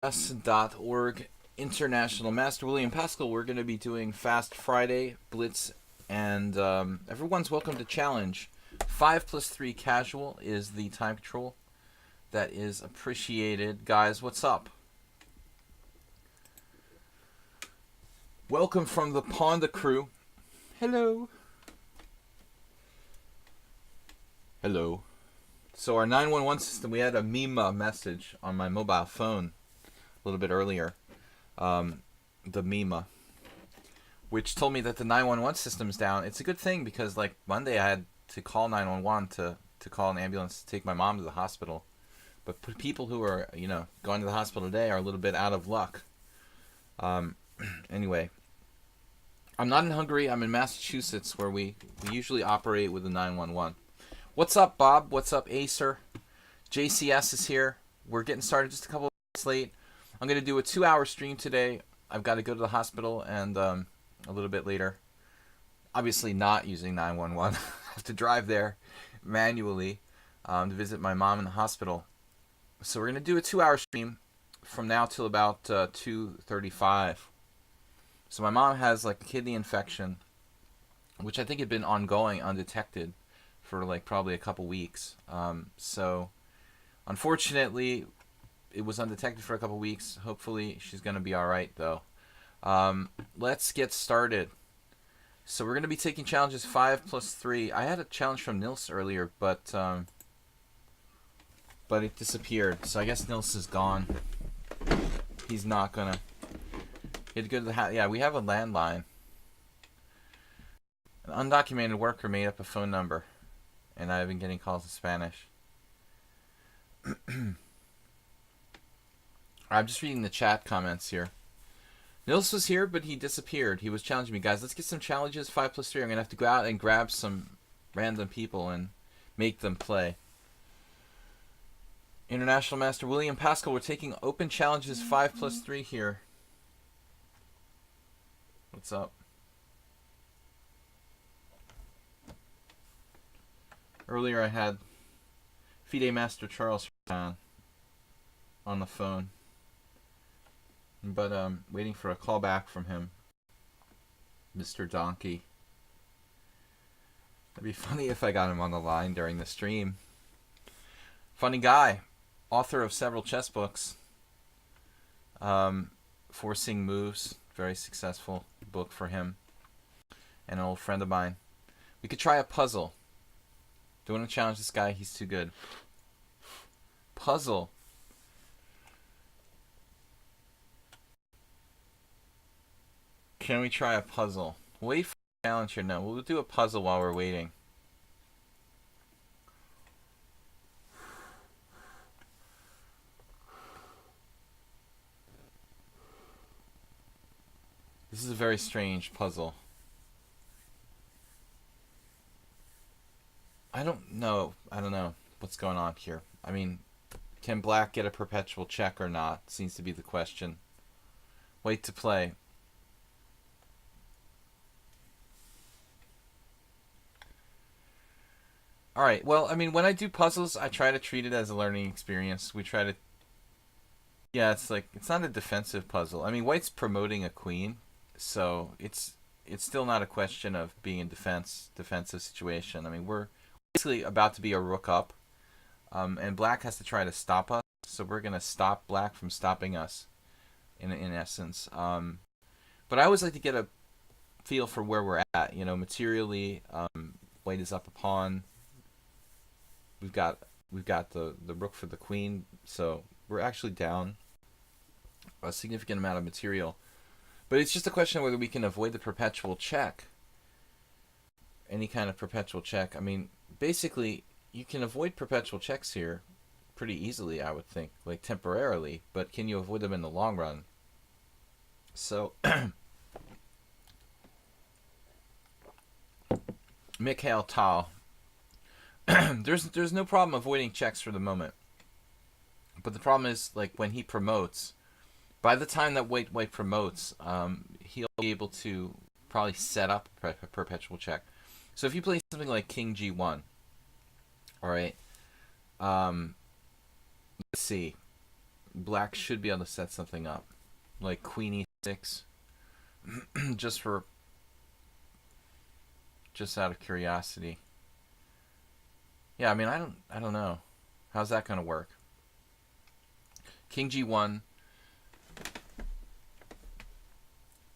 lichess.org International Master William Pascal. We're going to be doing Fast Friday, Blitz, and everyone's welcome to challenge. 5+3 casual is the time control. That is appreciated. Guys, what's up? Welcome from the Ponda crew. Hello. Hello. So our 911 system, we had a meme message on my mobile phone a little bit earlier. The meme, which told me that the 911 system is down. It's a good thing because like Monday I had to call 911 to call an ambulance to take my mom to the hospital. But people who are, going to the hospital today are a little bit out of luck. Anyway, I'm not in Hungary. I'm in Massachusetts, where we usually operate with the 911. What's up, Bob? What's up, Acer? JCS is here. We're getting started just a couple of minutes late. I'm going to do a 2-hour stream today. I've got to go to the hospital and a little bit later. Obviously not using 911. I have to drive there manually to visit my mom in the hospital. So we're going to do a 2-hour stream from now till about 2:35. So my mom has like a kidney infection, which I think had been ongoing, undetected, for like probably a couple weeks. So unfortunately, it was undetected for a couple weeks. Hopefully she's going to be all right, though. Let's get started. So we're going to be taking challenges 5+3. I had a challenge from Nils earlier, but it disappeared. So I guess Nils is gone. He's not going to... He had to go to the house. Yeah, we have a landline. An undocumented worker made up a phone number, and I've been getting calls in Spanish. I'm just reading the chat comments here. Nils was here, but he disappeared. He was challenging me. Guys, let's get some challenges. 5+3. I'm going to have to go out and grab some random people and make them play. International Master William Pascal, we're taking open challenges 5+3 here. What's up? Earlier I had FIDE Master Charles on the phone. But waiting for a call back from him. Mr. Donkey. It'd be funny if I got him on the line during the stream. Funny guy. Author of several chess books. Forcing Moves. Very successful book for him. And an old friend of mine. We could try a puzzle. Don't want to challenge this guy. He's too good. Puzzle. Can we try a puzzle? Wait for a challenge here. No, we'll do a puzzle while we're waiting. This is a very strange puzzle. I don't know what's going on here. I mean, can black get a perpetual check or not? Seems to be the question. Wait to play. Alright, well, I mean, when I do puzzles, I try to treat it as a learning experience. We try to... Yeah, it's not a defensive puzzle. I mean, white's promoting a queen, so it's still not a question of being in defensive situation. I mean, we're basically about to be a rook up, and black has to try to stop us, so we're going to stop black from stopping us, in essence. But I always like to get a feel for where we're at, materially. White is up a pawn. We've got the rook for the queen, so we're actually down a significant amount of material. But it's just a question of whether we can avoid the perpetual check. Any kind of perpetual check. I mean, basically, you can avoid perpetual checks here pretty easily, I would think, like temporarily, but can you avoid them in the long run? So, Mikhail Tal. There's no problem avoiding checks for the moment. But the problem is, like, when he promotes, by the time that white promotes, he'll be able to probably set up a perpetual check. So if you play something like King G1, all right, let's see, Black should be able to set something up, like queen e6, just for just out of curiosity. Yeah, I mean, I don't know. How's that gonna work? King g1.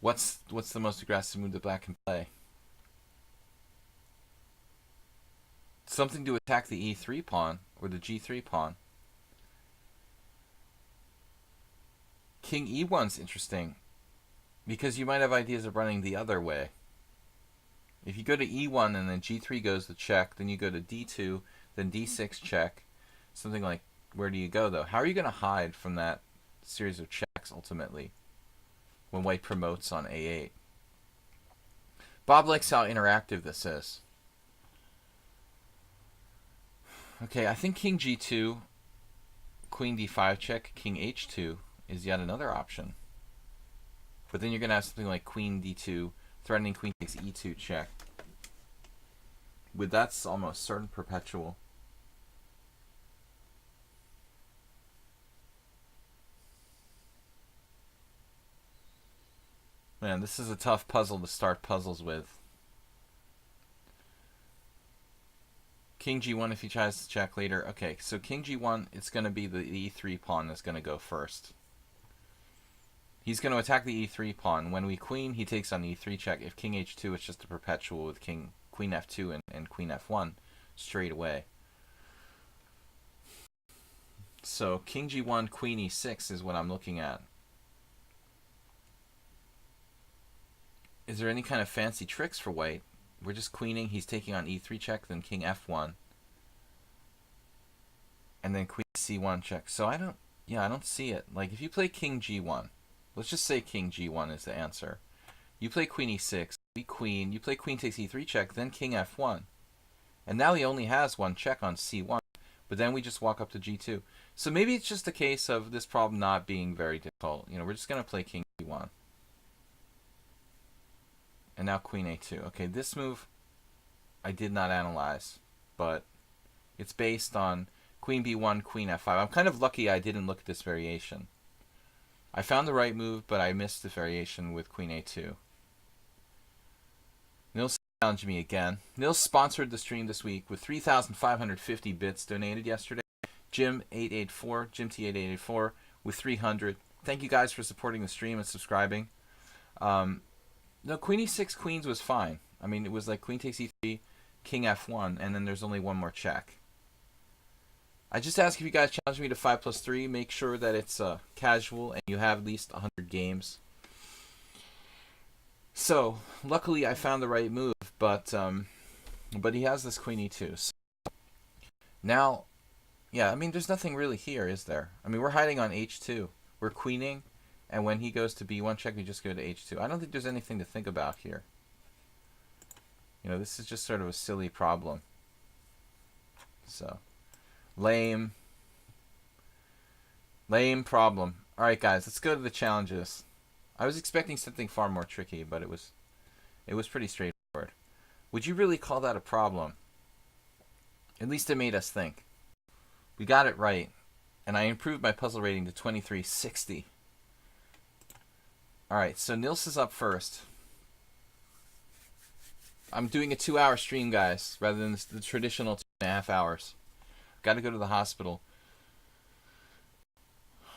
What's the most aggressive move that Black can play? Something to attack the e3 pawn or the g3 pawn. King e1's interesting because you might have ideas of running the other way. If you go to e1 and then g3 goes to check, then you go to d2, then d6 check. Something like, where do you go though? How are you going to hide from that series of checks ultimately when white promotes on a8? Bob likes how interactive this is. Okay, I think king g2, queen d5 check, king h2 is yet another option. But then you're going to have something like queen d2, threatening queen takes e2 check. With that's almost certain perpetual. Man, this is a tough puzzle to start puzzles with. King g1 if he tries to check later. Okay, so king g1, it's going to be the e3 pawn that's going to go first. He's going to attack the e3 pawn. When we queen, he takes on e3 check. If king h2, it's just a perpetual with queen f2 and queen f1 straight away. So king g1, queen e6 is what I'm looking at. Is there any kind of fancy tricks for white? We're just queening. He's taking on e3 check, then king f1. And then queen c1 check. So I don't see it. Like if you play king g1, let's just say king g1 is the answer. You play queen e6, we queen, you play queen takes e3 check, then king f1. And now he only has one check on c1, but then we just walk up to g2. So maybe it's just a case of this problem not being very difficult. You know, we're just going to play king g1. And now queen a2. Okay, this move I did not analyze, but it's based on queen b1, queen f5. I'm kind of lucky I didn't look at this variation. I found the right move, but I missed the variation with queen a2. Nils challenged me again. Nils sponsored the stream this week with 3,550 bits donated yesterday. Jim884, JimT8884 with 300. Thank you guys for supporting the stream and subscribing. No, queen e6 queens was fine. I mean, it was like queen takes e3, king f1, and then there's only one more check. I just ask if you guys challenge me to 5+3, make sure that it's casual and you have at least 100 games. So, luckily I found the right move, but he has this queen e2. So now, yeah, I mean, there's nothing really here, is there? I mean, we're hiding on h2. We're queening, and when he goes to b1 check, we just go to h2. I don't think there's anything to think about here. You know, this is just sort of a silly problem. So, lame problem. All right, guys, let's go to the challenges. I was expecting something far more tricky, but it was pretty straightforward. Would you really call that a problem? At least it made us think. We got it right, and I improved my puzzle rating to 2360. All right, so Nils is up first. I'm doing a 2-hour stream, guys, rather than the traditional 2.5 hours. Got to go to the hospital.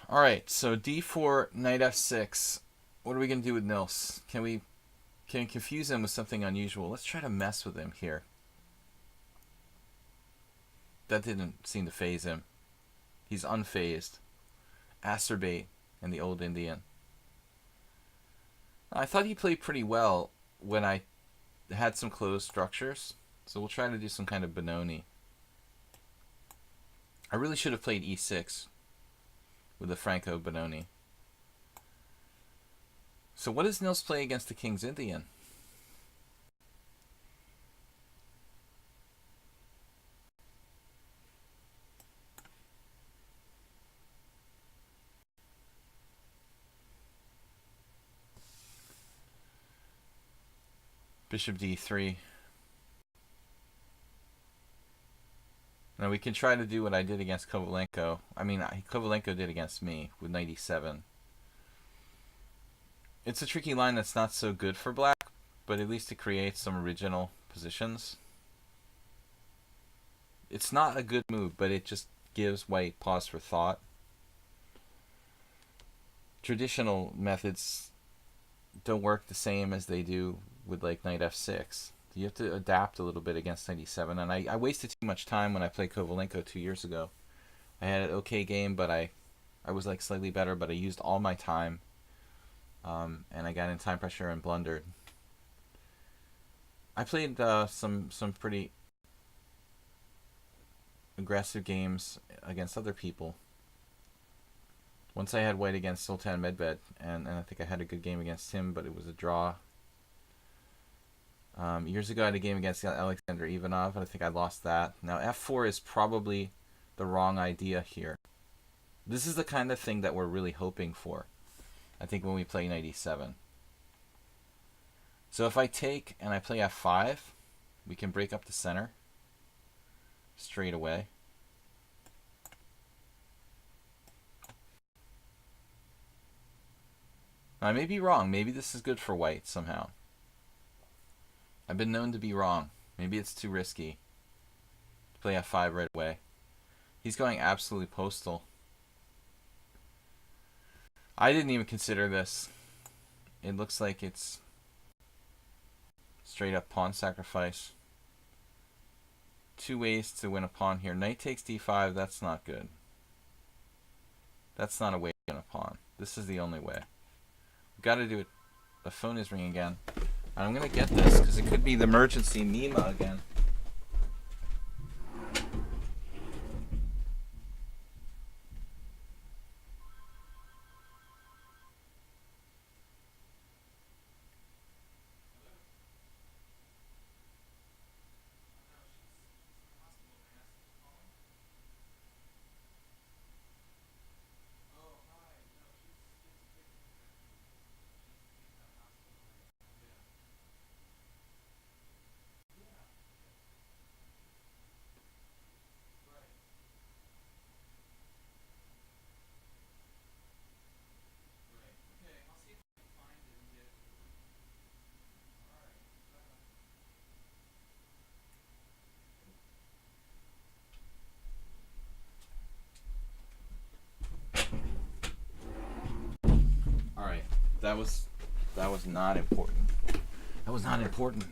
All right, so d4, knight f6. What are we going to do with Nils? Can we confuse him with something unusual? Let's try to mess with him here. That didn't seem to faze him. He's unfazed. Acerbate and the old Indian. I thought he played pretty well when I had some closed structures. So we'll try to do some kind of Benoni. I really should have played e6 with the Franco Benoni. So what does Nils play against the King's Indian? Bishop d3. Now we can try to do what I did against Kovalenko. I mean, Kovalenko did against me with knight e7. It's a tricky line that's not so good for black, but at least it creates some original positions. It's not a good move, but it just gives white pause for thought. Traditional methods don't work the same as they do with like knight f6. You have to adapt a little bit against knight e7, and I wasted too much time when I played Kovalenko 2 years ago. I had an okay game, but I was like slightly better, but I used all my time, and I got in time pressure and blundered. I played some pretty aggressive games against other people. Once I had white against Sultan Medved, and I think I had a good game against him, but it was a draw. Years ago I had a game against Alexander Ivanov, and I think I lost that. Now f4 is probably the wrong idea here. This is the kind of thing that we're really hoping for, I think, when we play knight e7. So if I take and I play f5, we can break up the center straight away. I may be wrong. Maybe this is good for white somehow. I've been known to be wrong. Maybe it's too risky to play f5 right away. He's going absolutely postal. I didn't even consider this. It looks like it's straight up pawn sacrifice. Two ways to win a pawn here. Knight takes d5. That's not good. That's not a way to win a pawn. This is the only way. We've got to do it. The phone is ringing again. And I'm going to get this because it could be the emergency Mima again. That was not important. That was not important.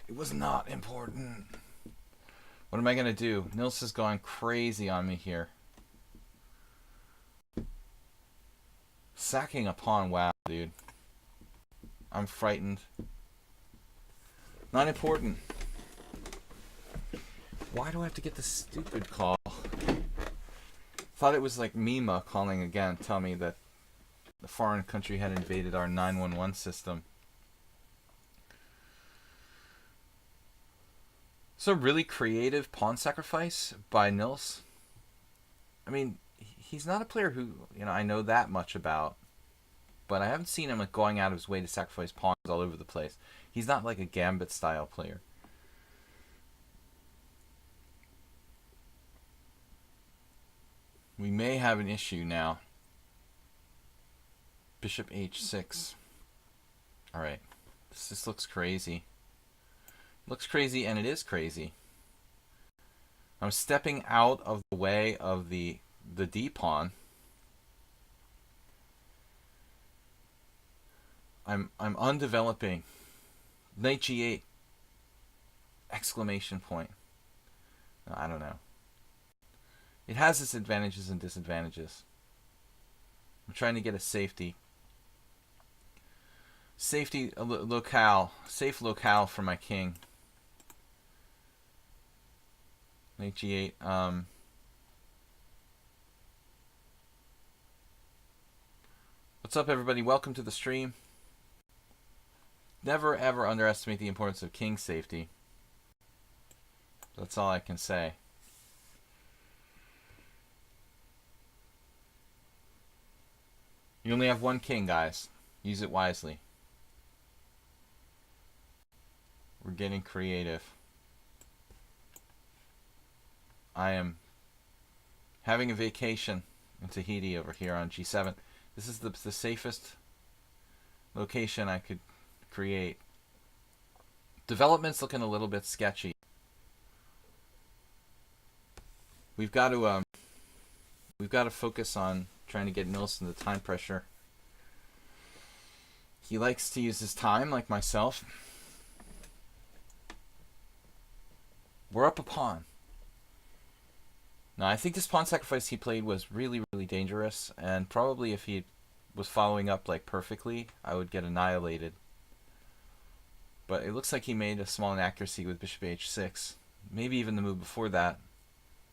It was not important. What am I gonna do? Nils is going crazy on me here. Sacking a pawn, wow, dude. I'm frightened. Not important. Why do I have to get this stupid call? Thought it was like Mima calling again, tell me that the foreign country had invaded our 911 system. So really creative pawn sacrifice by Nils. I mean, he's not a player who, I know that much about, but I haven't seen him like going out of his way to sacrifice pawns all over the place. He's not like a gambit style player. We may have an issue now. Bishop h6. Alright. This looks crazy. Looks crazy, and it is crazy. I'm stepping out of the way of the d-pawn. I'm undeveloping. Knight g8. Exclamation point. No, I don't know. It has its advantages and disadvantages. I'm trying to get a safety. Safety locale. Safe locale for my king. Knight g8. What's up, everybody? Welcome to the stream. Never ever underestimate the importance of king safety. That's all I can say. You only have one king, guys. Use it wisely. We're getting creative. I am having a vacation in Tahiti over here on G7. This is the safest location I could create. Development's looking a little bit sketchy. We've got to focus on trying to get Nilsson the time pressure. He likes to use his time like myself. We're up a pawn. Now, I think this pawn sacrifice he played was really, really dangerous, and probably if he was following up like perfectly, I would get annihilated. But it looks like he made a small inaccuracy with bishop h6. Maybe even the move before that.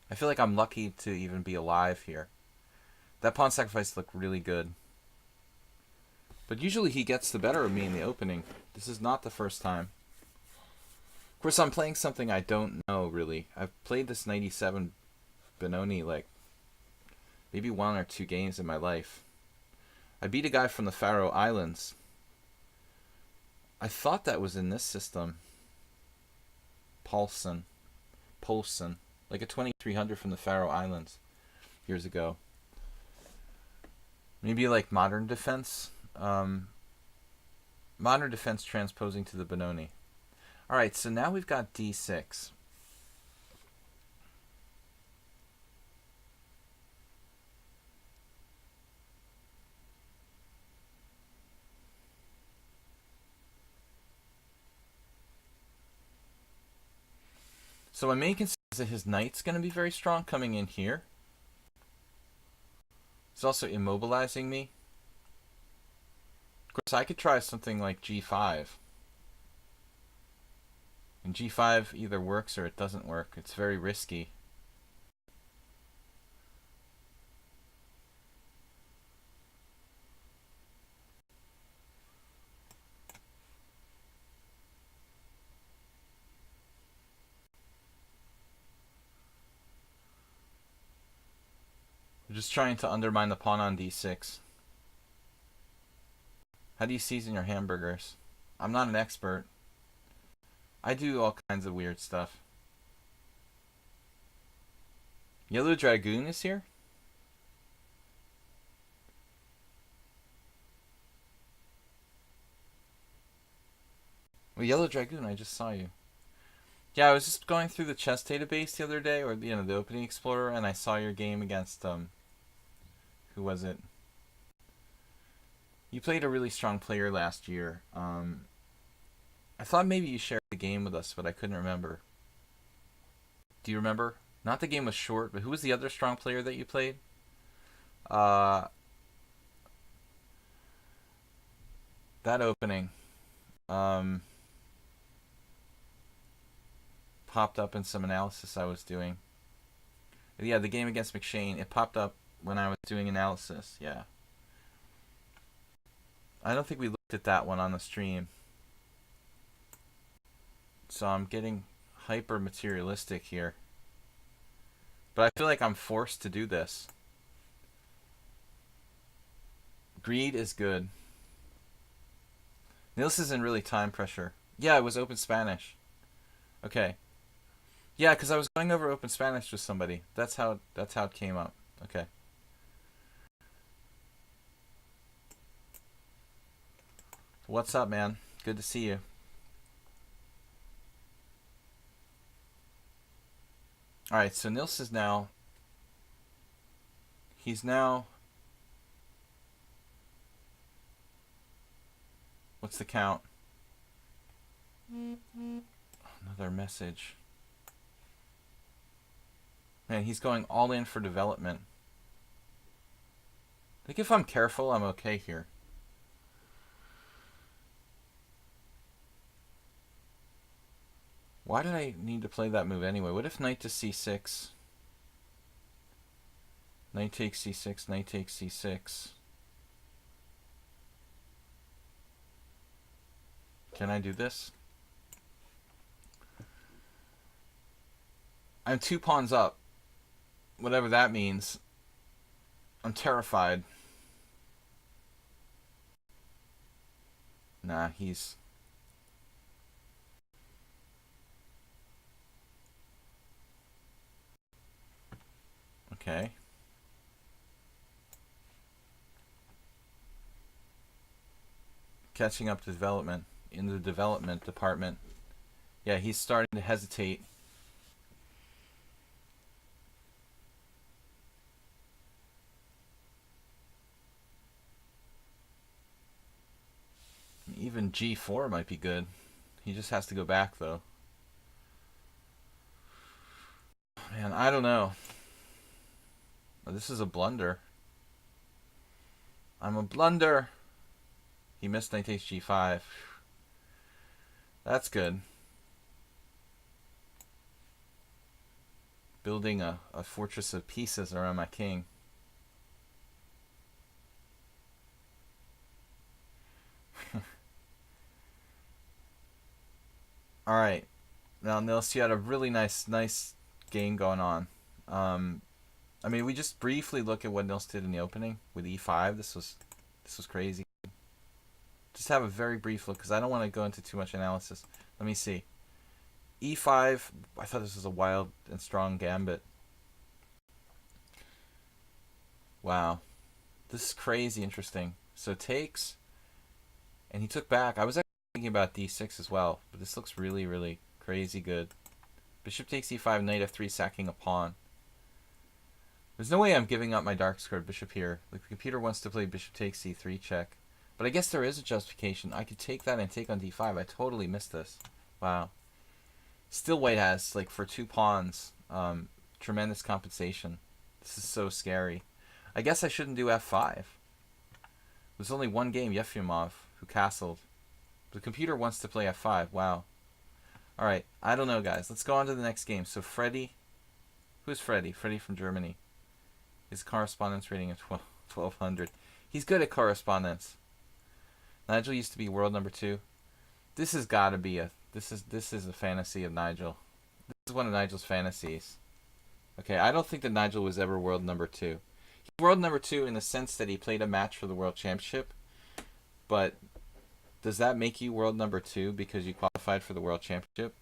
I feel like I'm lucky to even be alive here. That pawn sacrifice looked really good. But usually he gets the better of me in the opening. This is not the first time. Of course, I'm playing something I don't know, really. I've played this 97 Benoni like maybe 1 or 2 games in my life. I beat a guy from the Faroe Islands. I thought that was in this system. Paulson. Like a 2300 from the Faroe Islands years ago. Maybe like modern defense. Modern defense transposing to the Benoni. Alright, so now we've got d6. So my main concern is that his knight's going to be very strong coming in here. He's also immobilizing me. Of course, I could try something like g5. And g5 either works or it doesn't work. It's very risky. We're just trying to undermine the pawn on d6. How do you season your hamburgers? I'm not an expert. I do all kinds of weird stuff. Yellow Dragoon is here? Well, Yellow Dragoon, I just saw you. Yeah, I was just going through the chess database the other day, or the Opening Explorer, and I saw your game against who was it? You played a really strong player last year. I thought maybe you shared the game with us, but I couldn't remember. Do you remember? Not the game was short, but who was the other strong player that you played? That opening popped up in some analysis I was doing. Yeah, the game against McShane, it popped up when I was doing analysis, yeah. I don't think we looked at that one on the stream. So I'm getting hyper materialistic here. But I feel like I'm forced to do this. Greed is good. Nils is in really time pressure. Yeah, it was Open Spanish. Okay. Yeah, because I was going over Open Spanish with somebody. That's how it came up. Okay. What's up, man? Good to see you. Alright, so Nils is now... He's now... What's the count? Another message. Man, he's going all in for development. I think if I'm careful, I'm okay here. Why did I need to play that move anyway? What if knight to c6? Knight takes c6, knight takes c6. Can I do this? I'm 2 pawns up. Whatever that means. I'm terrified. Nah, he's... Okay. Catching up to development in the development department. Yeah, he's starting to hesitate. Even G4 might be good. He just has to go back though. Man, I don't know. This is a blunder. I'm a blunder. He missed knight takes G5. That's good. Building a fortress of pieces around my king. Alright. Now, Nils, you had a really nice game going on. I mean, we just briefly look at what Nils did in the opening with E5. This was crazy. Just have a very brief look because I don't want to go into too much analysis. Let me see. E5. I thought this was a wild and strong gambit. Wow, this is crazy interesting. So takes, and he took back. I was actually thinking about D6 as well, but this looks really, really crazy good. Bishop takes E5, knight F3, sacking a pawn. There's no way I'm giving up my dark squared bishop here. Like, the computer wants to play bishop takes C3 check. But I guess there is a justification. I could take that and take on D5. I totally missed this. Wow. Still white has, like, for 2 pawns, tremendous compensation. This is so scary. I guess I shouldn't do F5. There's only one game, Yefimov, who castled. The computer wants to play F5. Wow. Alright, I don't know, guys. Let's go on to the next game. So Freddie. Who's Freddie? Freddie from Germany. His correspondence rating of 1200. He's good at correspondence. Nigel used to be world number 2. This has got to be a... This is a fantasy of Nigel. This is one of Nigel's fantasies. Okay, I don't think that Nigel was ever world number 2. He's world number 2 in the sense that he played a match for the world championship. But does that make you world number 2 because you qualified for the world championship?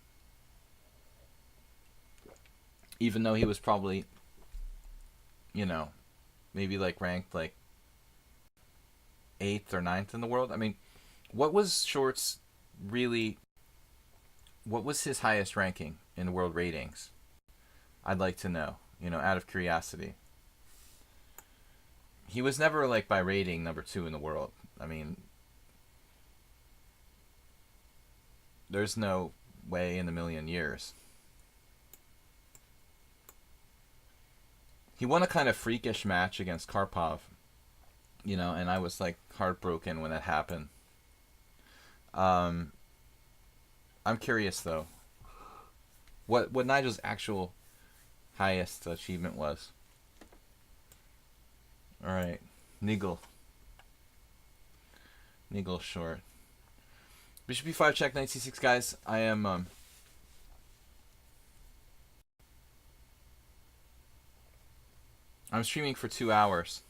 Even though he was probably, you know, maybe like ranked like 8th or 9th in the world. I mean, what was Short's really... What was his highest ranking in the world ratings? I'd like to know, you know, out of curiosity. He was never, like, by rating number 2 in the world. I mean, there's no way in a million years. He won a kind of freakish match against Karpov, you know, and I was, like, heartbroken when that happened. I'm curious, though, what Nigel's actual highest achievement was. All right, Nigel Short. Bishop b5 check, knight c6, guys. I am I'm streaming for 2 hours.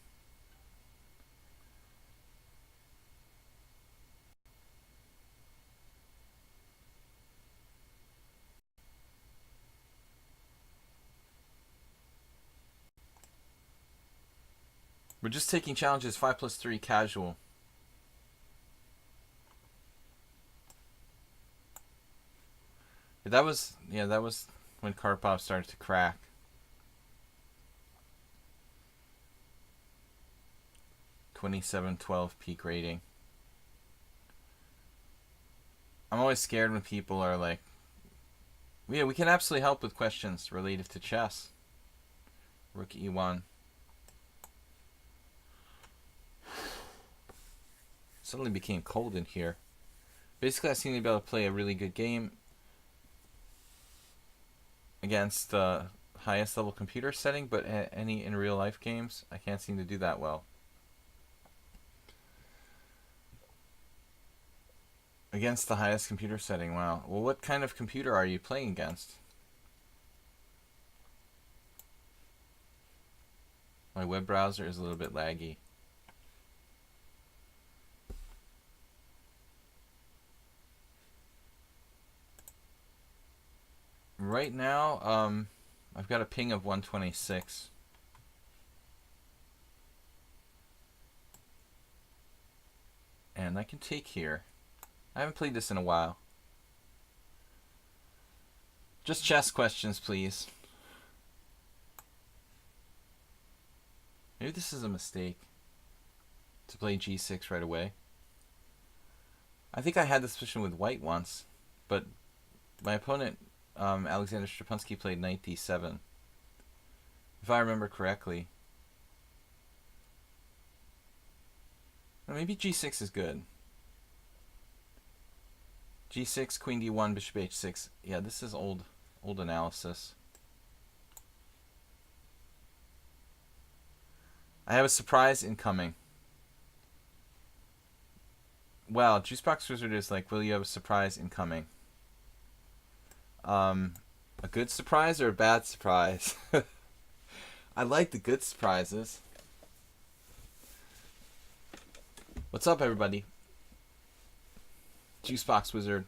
We're just taking challenges 5+3 casual. That was when Karpov started to crack. (2712) peak rating. I'm always scared when people are like, yeah, we can absolutely help with questions related to chess. Rook E1. Suddenly became cold in here. Basically, I seem to be able to play a really good game against the highest level computer setting, but any in real life games, I can't seem to do that well. Against the highest computer setting, wow. Well, what kind of computer are you playing against? My web browser is a little bit laggy. Right now, I've got a ping of 126. And I can take here. I haven't played this in a while. Just chess questions, please. Maybe this is a mistake to play g6 right away. I think I had this position with white once, but my opponent, Alexander Strapunsky, played knight d7. If I remember correctly. Or maybe g6 is good. g6, queen d1, bishop h6. Yeah, this is old analysis. I have a surprise incoming. Wow, Juicebox Wizard is like, will you have a surprise incoming? A good surprise or a bad surprise? I like the good surprises. What's up, everybody? Juicebox Wizard.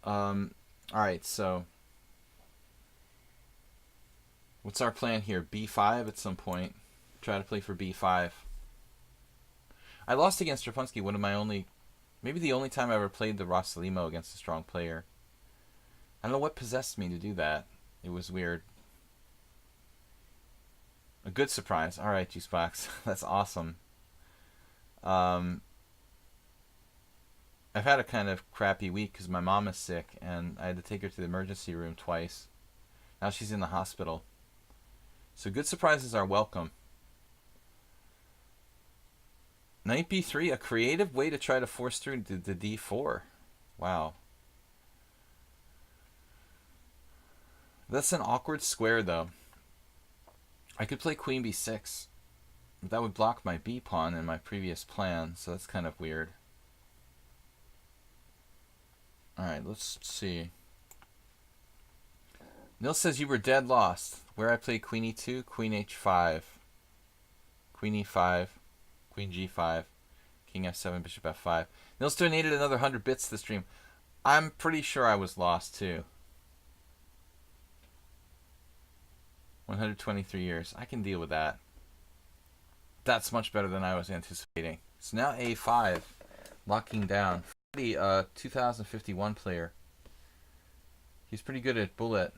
Alright, so what's our plan here? b5 at some point. Try to play for b5. I lost against Strapunsky, one of my only, maybe the only time I ever played the Rossalimo against a strong player. I don't know what possessed me to do that. It was weird. A good surprise. Alright, Juicebox. That's awesome. I've had a kind of crappy week because my mom is sick and I had to take her to the emergency room twice. Now she's in the hospital. So good surprises are welcome. Knight b3, a creative way to try to force through the d4. Wow. That's an awkward square, though. I could play queen b6. But that would block my b pawn in my previous plan, so that's kind of weird. Alright, let's see. Nils says you were dead lost. Where I play queen e2, queen h5, queen e5, queen g5, king f7, bishop f5. Nils donated another 100 bits to the stream. I'm pretty sure I was lost too. 123 years. I can deal with that. That's much better than I was anticipating. So now a5, locking down. The 2051 player. He's pretty good at bullet.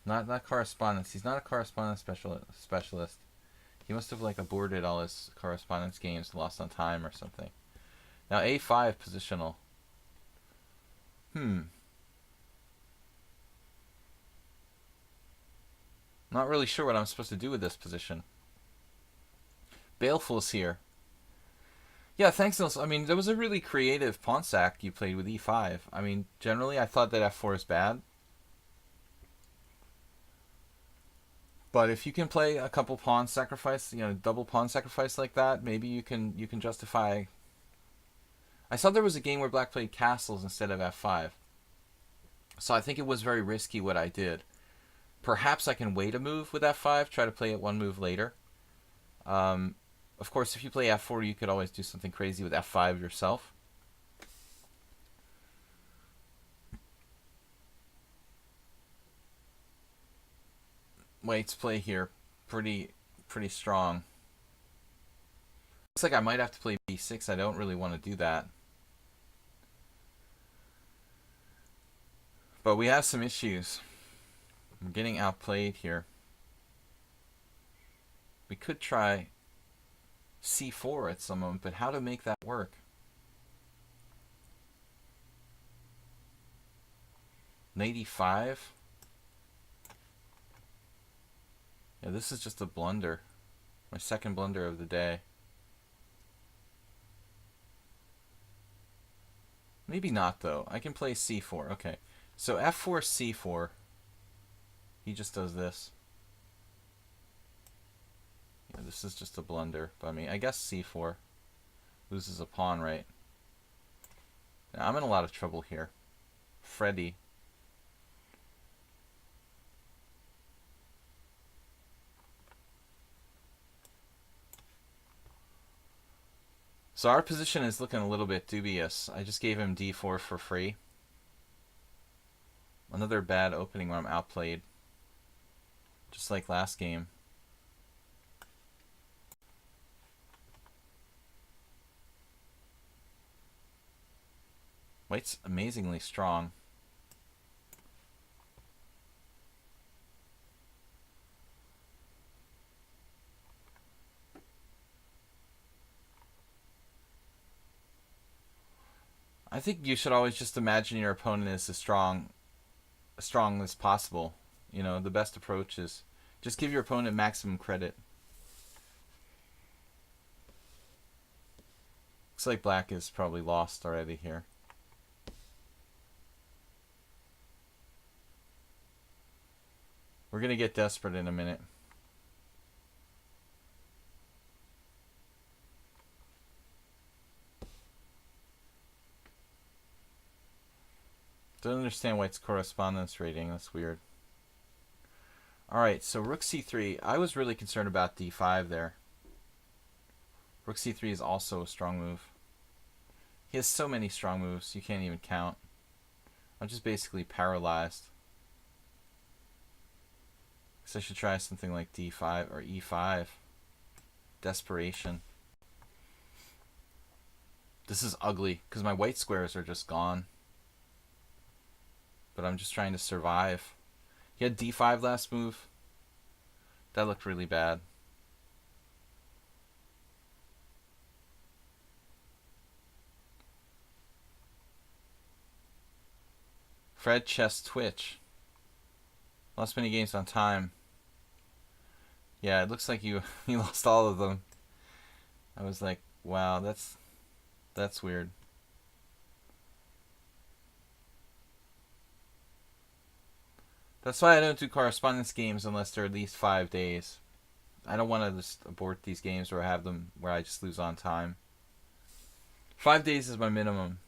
Not correspondence. He's not a correspondence specialist. He must have like aborted all his correspondence games, lost on time or something. Now a5 positional. Not really sure what I'm supposed to do with this position. Baleful's here. Yeah, thanks, Nils. I mean, there was a really creative pawn sack you played with e5. I mean, generally I thought that f4 is bad. But if you can play a couple pawn sacrifice, you know, double pawn sacrifice like that, maybe you can justify. I saw there was a game where black played castles instead of f5. So I think it was very risky what I did. Perhaps I can wait a move with f5, try to play it one move later. Of course, if you play f4, you could always do something crazy with f5 yourself. White's play here, pretty strong. Looks like I might have to play b6. I don't really want to do that. But we have some issues. I'm getting outplayed here. We could try c4 at some moment, but how to make that work? Knight e5. Yeah, this is just a blunder. My second blunder of the day. Maybe not, though. I can play c4. Okay. So f4, c4. He just does this. Yeah, this is just a blunder by me. I guess c4. Loses a pawn, right? Now, I'm in a lot of trouble here. Freddy. So our position is looking a little bit dubious. I just gave him d4 for free. Another bad opening where I'm outplayed. Just like last game. White's amazingly strong. I think you should always just imagine your opponent is as strong as possible. You know, the best approach is just give your opponent maximum credit. Looks like black is probably lost already here. We're going to get desperate in a minute. Don't understand white's correspondence rating. That's weird. Alright, so rook c3. I was really concerned about d5 there. Rook c3 is also a strong move. He has so many strong moves, you can't even count. I'm just basically paralyzed. Guess I should try something like d5 or e5. Desperation. This is ugly, because my white squares are just gone. But I'm just trying to survive. He had d5 last move. That looked really bad. Fred Chess Twitch. Lost many games on time. Yeah, it looks like you lost all of them. I was like, wow, that's weird. That's why I don't do correspondence games unless they're at least 5 days. I don't want to just abort these games or have them where I just lose on time. 5 days is my minimum.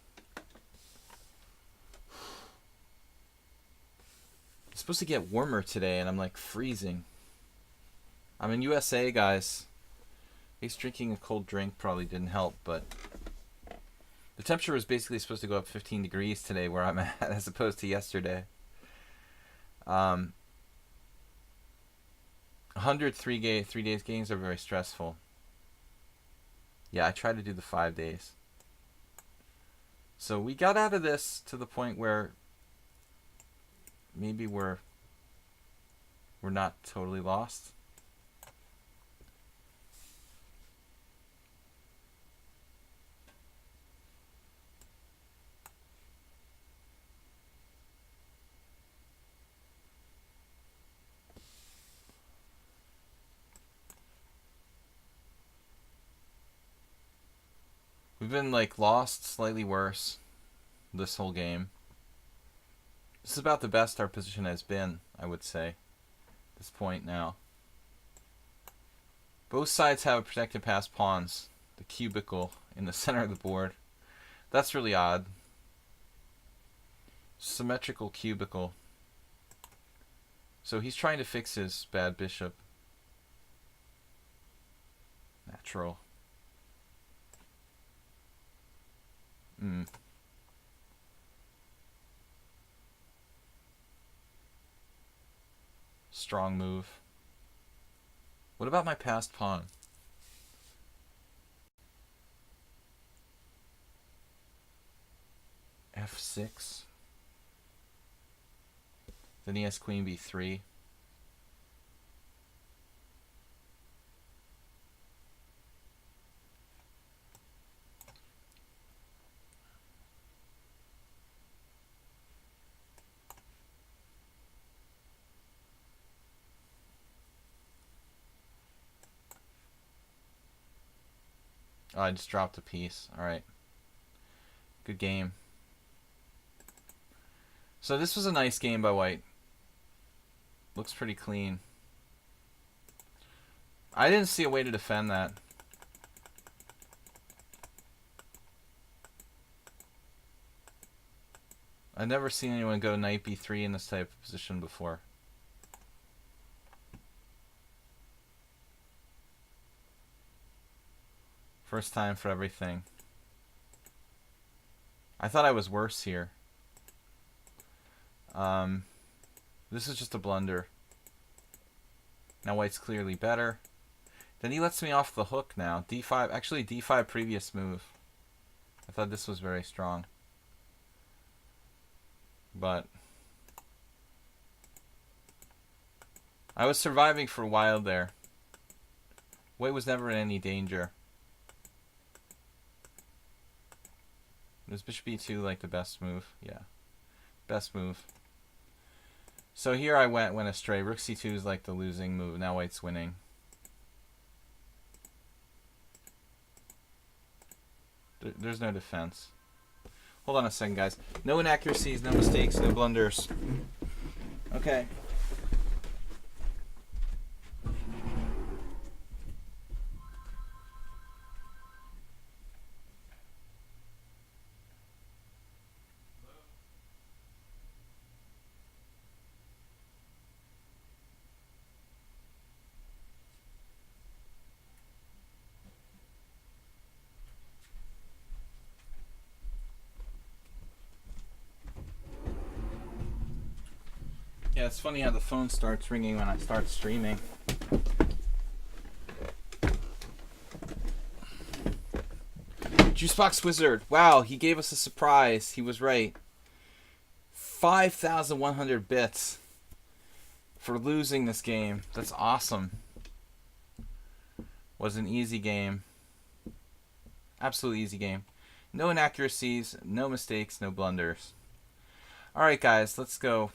It's supposed to get warmer today and I'm like freezing. I'm in USA, guys. I guess drinking a cold drink probably didn't help, but the temperature was basically supposed to go up 15 degrees today where I'm at as opposed to yesterday. 103 days games are very stressful. Yeah, I try to do the 5 days. So we got out of this to the point where maybe we're not totally lost. We've been like lost, slightly worse this whole game. This is about the best our position has been, I would say, at this point now. Both sides have protected past pawns. The cubicle in the center of the board. That's really odd. Symmetrical cubicle. So he's trying to fix his bad bishop. Natural. Strong move. What about my passed pawn? F6. Then he has queen b3. Oh, I just dropped a piece. Alright. Good game. So this was a nice game by white. Looks pretty clean. I didn't see a way to defend that. I've never seen anyone go knight b3 in this type of position before. First time for everything. I thought I was worse here. This is just a blunder. Now white's clearly better. Then he lets me off the hook now. d5, actually d5 previous move. I thought this was very strong. but I was surviving for a while there. White was never in any danger. Was bishop e2 like the best move? Yeah, best move. So here I went astray. Rook c2 is like the losing move. Now white's winning. There's no defense. Hold on a second, guys. No inaccuracies, no mistakes, no blunders. Okay. Yeah, it's funny how the phone starts ringing when I start streaming. Juicebox Wizard. Wow, he gave us a surprise. He was right. 5,100 bits for losing this game. That's awesome. Was an easy game. Absolutely easy game. No inaccuracies, no mistakes, no blunders. Alright, guys, let's go.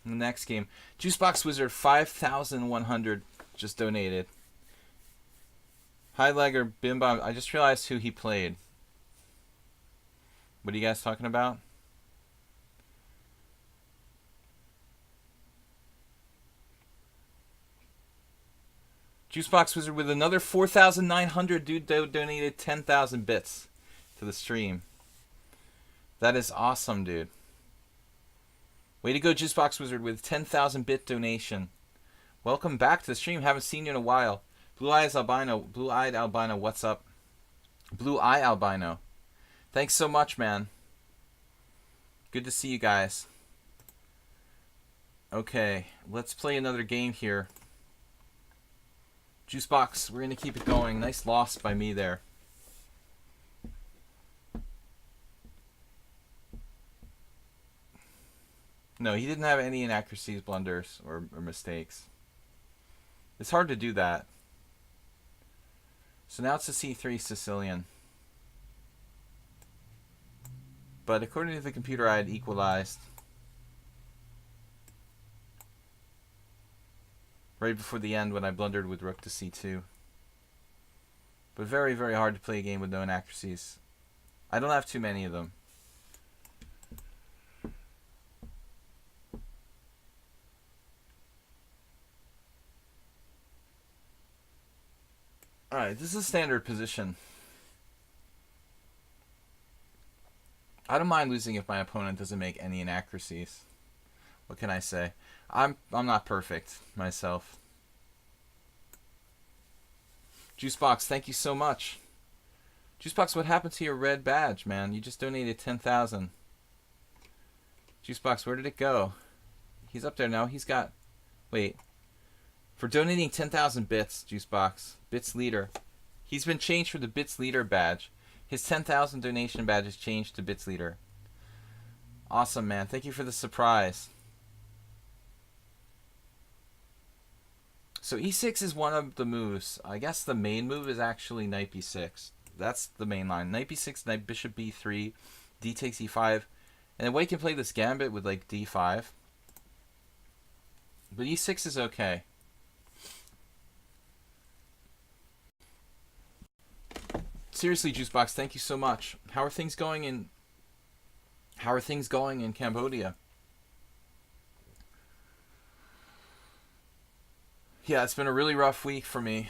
The next game. Juicebox Wizard 5,100 just donated. Hi Legger Bim Bam. I just realized who he played. What are you guys talking about? Juicebox Wizard with another 4,900. Dude donated 10,000 bits to the stream. That is awesome, dude. Way to go, Juicebox Wizard, with 10,000 bit donation. Welcome back to the stream. Haven't seen you in a while. Blue-Eyed Albino, what's up? Blue Eye Albino. Thanks so much, man. Good to see you guys. Okay, let's play another game here. Juicebox, we're going to keep it going. Nice loss by me there. No, he didn't have any inaccuracies, blunders, or mistakes. It's hard to do that. So now it's a C3 Sicilian. But according to the computer, I had equalized right before the end when I blundered with rook to C2. But very, very hard to play a game with no inaccuracies. I don't have too many of them. Alright, this is a standard position. I don't mind losing if my opponent doesn't make any inaccuracies. What can I say? I'm not perfect myself. Juicebox, thank you so much. Juicebox, what happened to your red badge, man? You just donated 10,000. Juicebox, where did it go? He's up there now. He's got... Wait. For donating 10,000 bits, Juicebox. Bits leader. He's been changed for the Bits leader badge. His 10,000 donation badge is changed to Bits leader. Awesome, man. Thank you for the surprise. So e6 is one of the moves. I guess the main move is actually knight b6. That's the main line. Knight b6, knight bishop b3, d takes e5. And then white can play this gambit with like d5. But e6 is okay. Seriously, Juicebox, thank you so much. How are things going in Cambodia? Yeah, it's been a really rough week for me.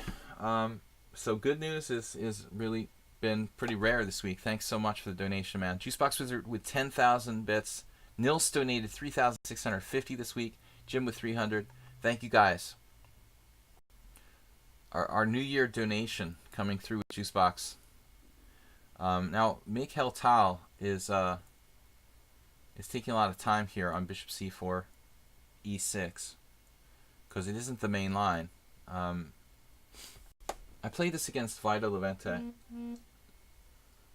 So good news is really been pretty rare this week. Thanks so much for the donation, man. Juicebox Wizard with 10,000 bits. Nils donated 3,650 this week. Jim with 300. Thank you guys. Our New Year donation coming through with Juicebox. Now, Make Hell Tal is taking a lot of time here on Bishop C4, E6, because it isn't the main line. I played this against Vito Levente.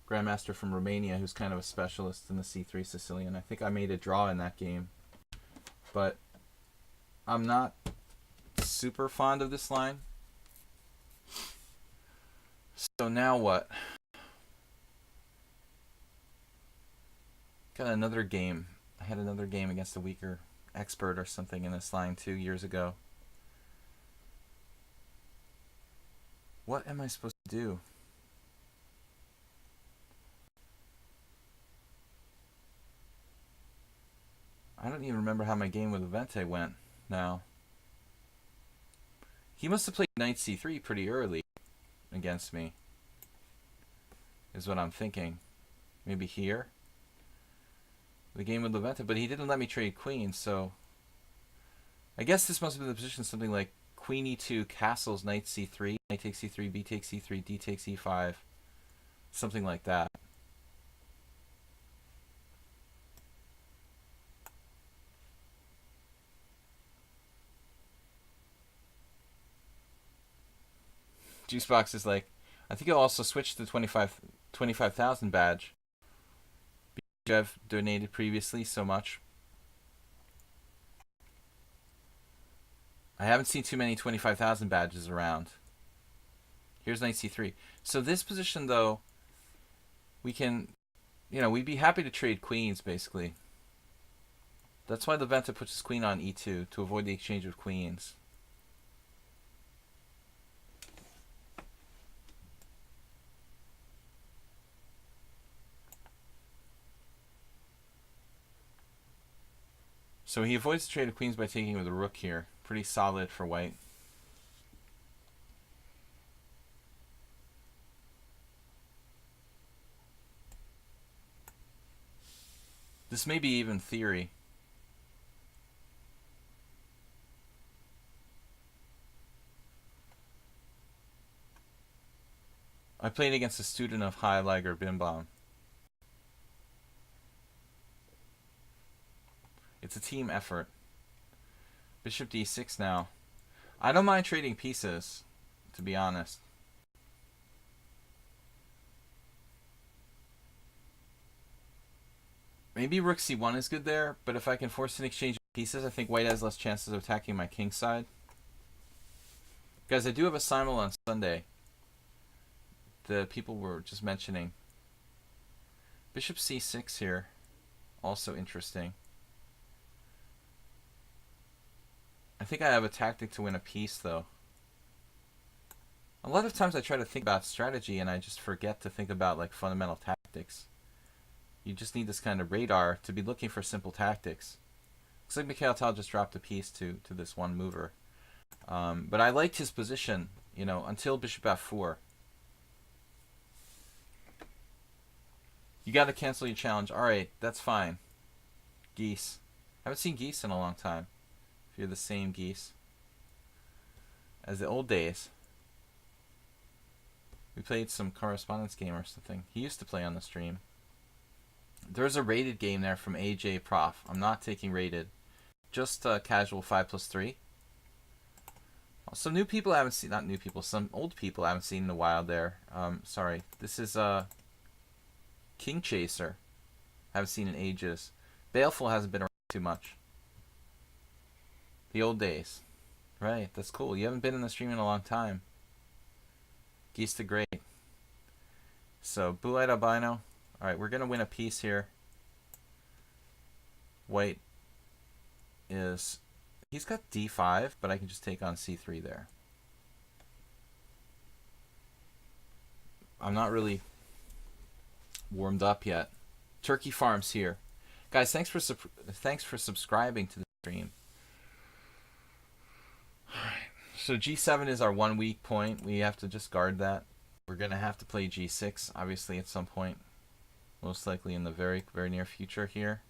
grandmaster from Romania who's kind of a specialist in the c3 Sicilian. I think I made a draw in that game, but I'm not super fond of this line. So now what? Got another game. I had another game against a weaker expert or something in this line 2 years ago. What am I supposed to do? I don't even remember how my game with Levente went now. He must have played knight c3 pretty early against me, is what I'm thinking. Maybe here? The game with Levente, but he didn't let me trade queen, so I guess this must have been the position, something like queen e2, castles, knight c3, knight takes c3, b takes c3, d takes e5, something like that. Juicebox is like, I think he'll also switch to the 25,000 badge. I've donated previously so much. I haven't seen too many 25,000 badges around. Here's knight c3. So this position, though, we can, we'd be happy to trade queens, basically. That's why Levente puts his queen on e2, to avoid the exchange of queens. So he avoids the trade of queens by taking with a rook here. Pretty solid for white. This may be even theory. I played against a student of Heilager Bimbaum. It's a team effort. Bishop d6 now. I don't mind trading pieces, to be honest. Maybe rook c1 is good there, but if I can force an exchange of pieces, I think white has less chances of attacking my king side. Guys, I do have a simul on Sunday. The people were just mentioning. Bishop c6 here. Also interesting. I think I have a tactic to win a piece, though. A lot of times I try to think about strategy and I just forget to think about like fundamental tactics. You just need this kind of radar to be looking for simple tactics. Looks like Mikhail Tal just dropped a piece to this one mover. But I liked his position, until bishop f4. You got to cancel your challenge. All right, that's fine. Geese. I haven't seen geese in a long time. If you're the same geese as the old days. We played some correspondence game or something. He used to play on the stream. There's a rated game there from AJ Prof. I'm not taking rated. Just casual 5+3. Some new people I haven't seen. Not new people. Some old people I haven't seen in a while there. Sorry. This is King Chaser. Haven't seen in ages. Baleful hasn't been around too much. The old days. Right. That's cool. You haven't been in the stream in a long time. Geese the Great. So, Blue-Eyed Albino. Alright, we're going to win a piece here. White is... He's got d5, but I can just take on c3 there. I'm not really warmed up yet. Turkey Farms here. Guys, thanks for subscribing to the stream. Alright, so g7 is our 1 weak point. We have to just guard that. We're going to have to play g6, obviously, at some point. Most likely in the very, very near future here.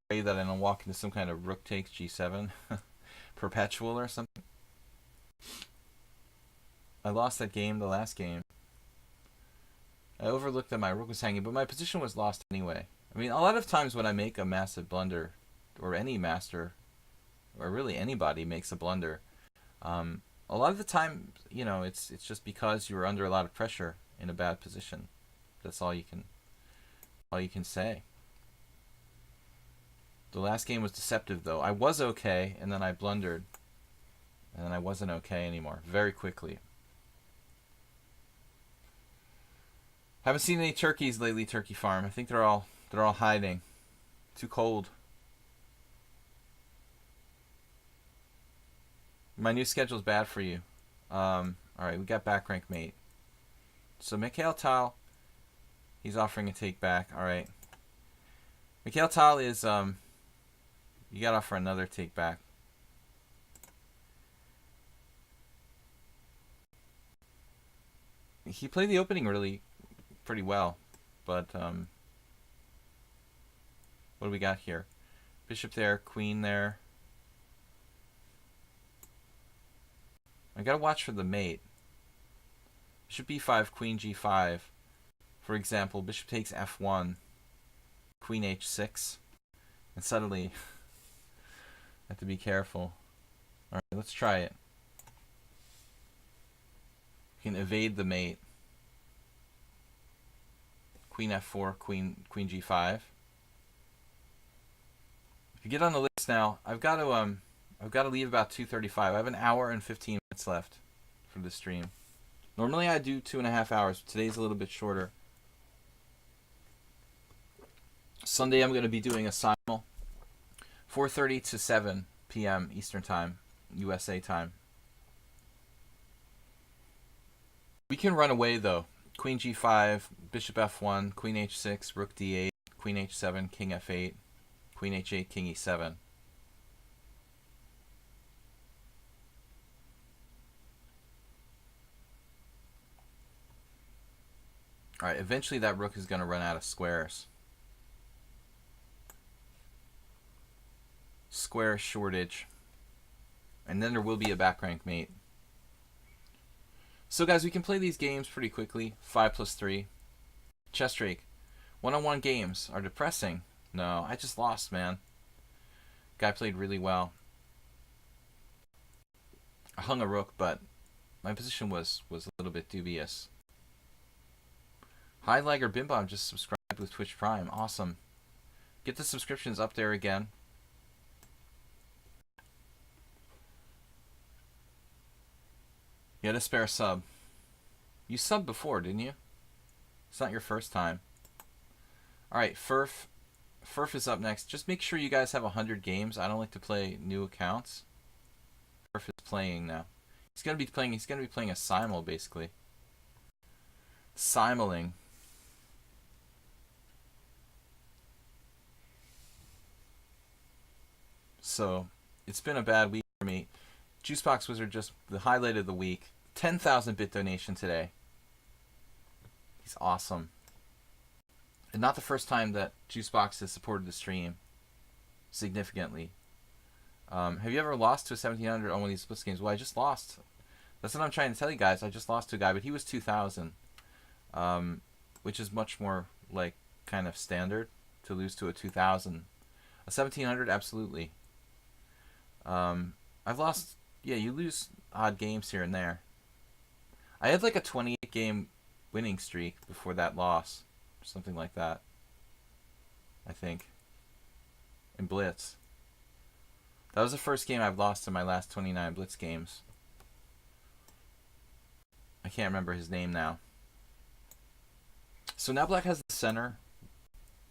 Pray that I don't walk into some kind of rook takes g7 perpetual or something. I lost that game, the last game. I overlooked that my rook was hanging, but my position was lost anyway. I mean, a lot of times when I make a massive blunder, or any master or really anybody makes a blunder. A lot of the time, it's just because you were under a lot of pressure in a bad position. That's all you can say. The last game was deceptive, though. I was okay, and then I blundered, and then I wasn't okay anymore very quickly. Haven't seen any turkeys lately, Turkey Farm. I think they're all hiding. Too cold. My new schedule's bad for you. All right, we got back rank mate. So Mikhail Tal, he's offering a take back. All right. Mikhail Tal is you got to offer another take back. He played the opening really pretty well, but what do we got here? Bishop there, queen there. I gotta watch for the mate. Bishop b5, queen g5. For example, bishop takes f1, queen h6, and suddenly I have to be careful. Alright, let's try it. You can evade the mate. Queen f4, queen g5. If you get on the list now, I've got to leave about 2:35. I have an hour and 15 minutes left for the stream. Normally I do 2.5 hours, but today's a little bit shorter. Sunday I'm going to be doing a simul, 4:30 to 7 p.m. Eastern Time, USA time. We can run away though. Queen g5, bishop f1, queen h6, rook d8, queen h7, king f8, queen h8, king e7. Alright, eventually that rook is going to run out of squares. Square shortage. And then there will be a back rank mate. So guys, we can play these games pretty quickly. 5+3. Chess Drake. One-on-one games are depressing. No, I just lost, man. Guy played really well. I hung a rook, but my position was a little bit dubious. Hi Liger Bimbom just subscribed with Twitch Prime. Awesome. Get the subscriptions up there again. You had a spare sub. You subbed before, didn't you? It's not your first time. Alright, Furf. Furf is up next. Just make sure you guys have 100 games. I don't like to play new accounts. Furf is playing now. He's gonna be playing a simul basically. Simuling. So it's been a bad week for me. Juicebox Wizard just the highlight of the week. 10,000 bit donation today. He's awesome. And not the first time that Juicebox has supported the stream significantly. Have you ever lost to a 1700 on one of these split games? Well, I just lost. That's what I'm trying to tell you guys. I just lost to a guy, but he was 2,000. Which is much more like kind of standard to lose to a 2,000. A 1,700, absolutely. I've lost. Yeah, you lose odd games here and there. I had like a 28 game winning streak before that loss. Something like that. I think. In Blitz. That was the first game I've lost in my last 29 Blitz games. I can't remember his name now. So now Black has the center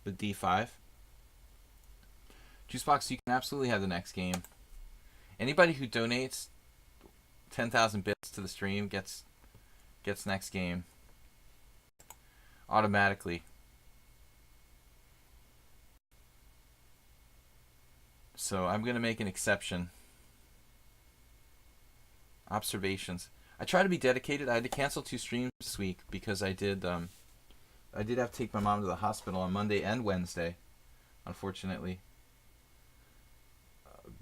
with d5. Juicebox, you can absolutely have the next game. Anybody who donates 10,000 bits to the stream gets next game automatically. So I'm going to make an exception. Observations. I try to be dedicated. I had to cancel 2 streams this week because I did have to take my mom to the hospital on Monday and Wednesday, unfortunately.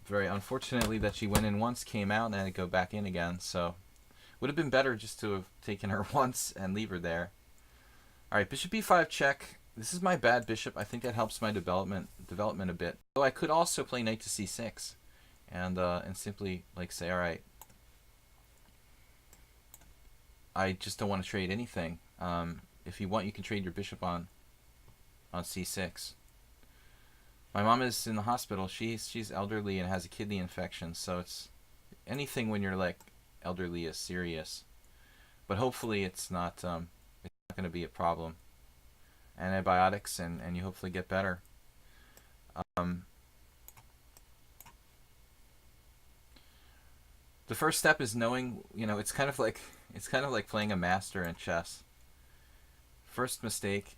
Very unfortunately that she went in once, came out, and had to go back in again. So would have been better just to have taken her once and leave her there. Alright, bishop b5 check. This is my bad bishop. I think that helps my development a bit. Though I could also play knight to c6 and simply like say, all right, I just don't want to trade anything. If you want, you can trade your bishop on c6. My mom is in the hospital. She's elderly and has a kidney infection, so it's anything when you're like elderly is serious. But hopefully it's not going to be a problem. Antibiotics and you hopefully get better. Um, the first step is knowing. It's kind of like playing a master in chess. First mistake,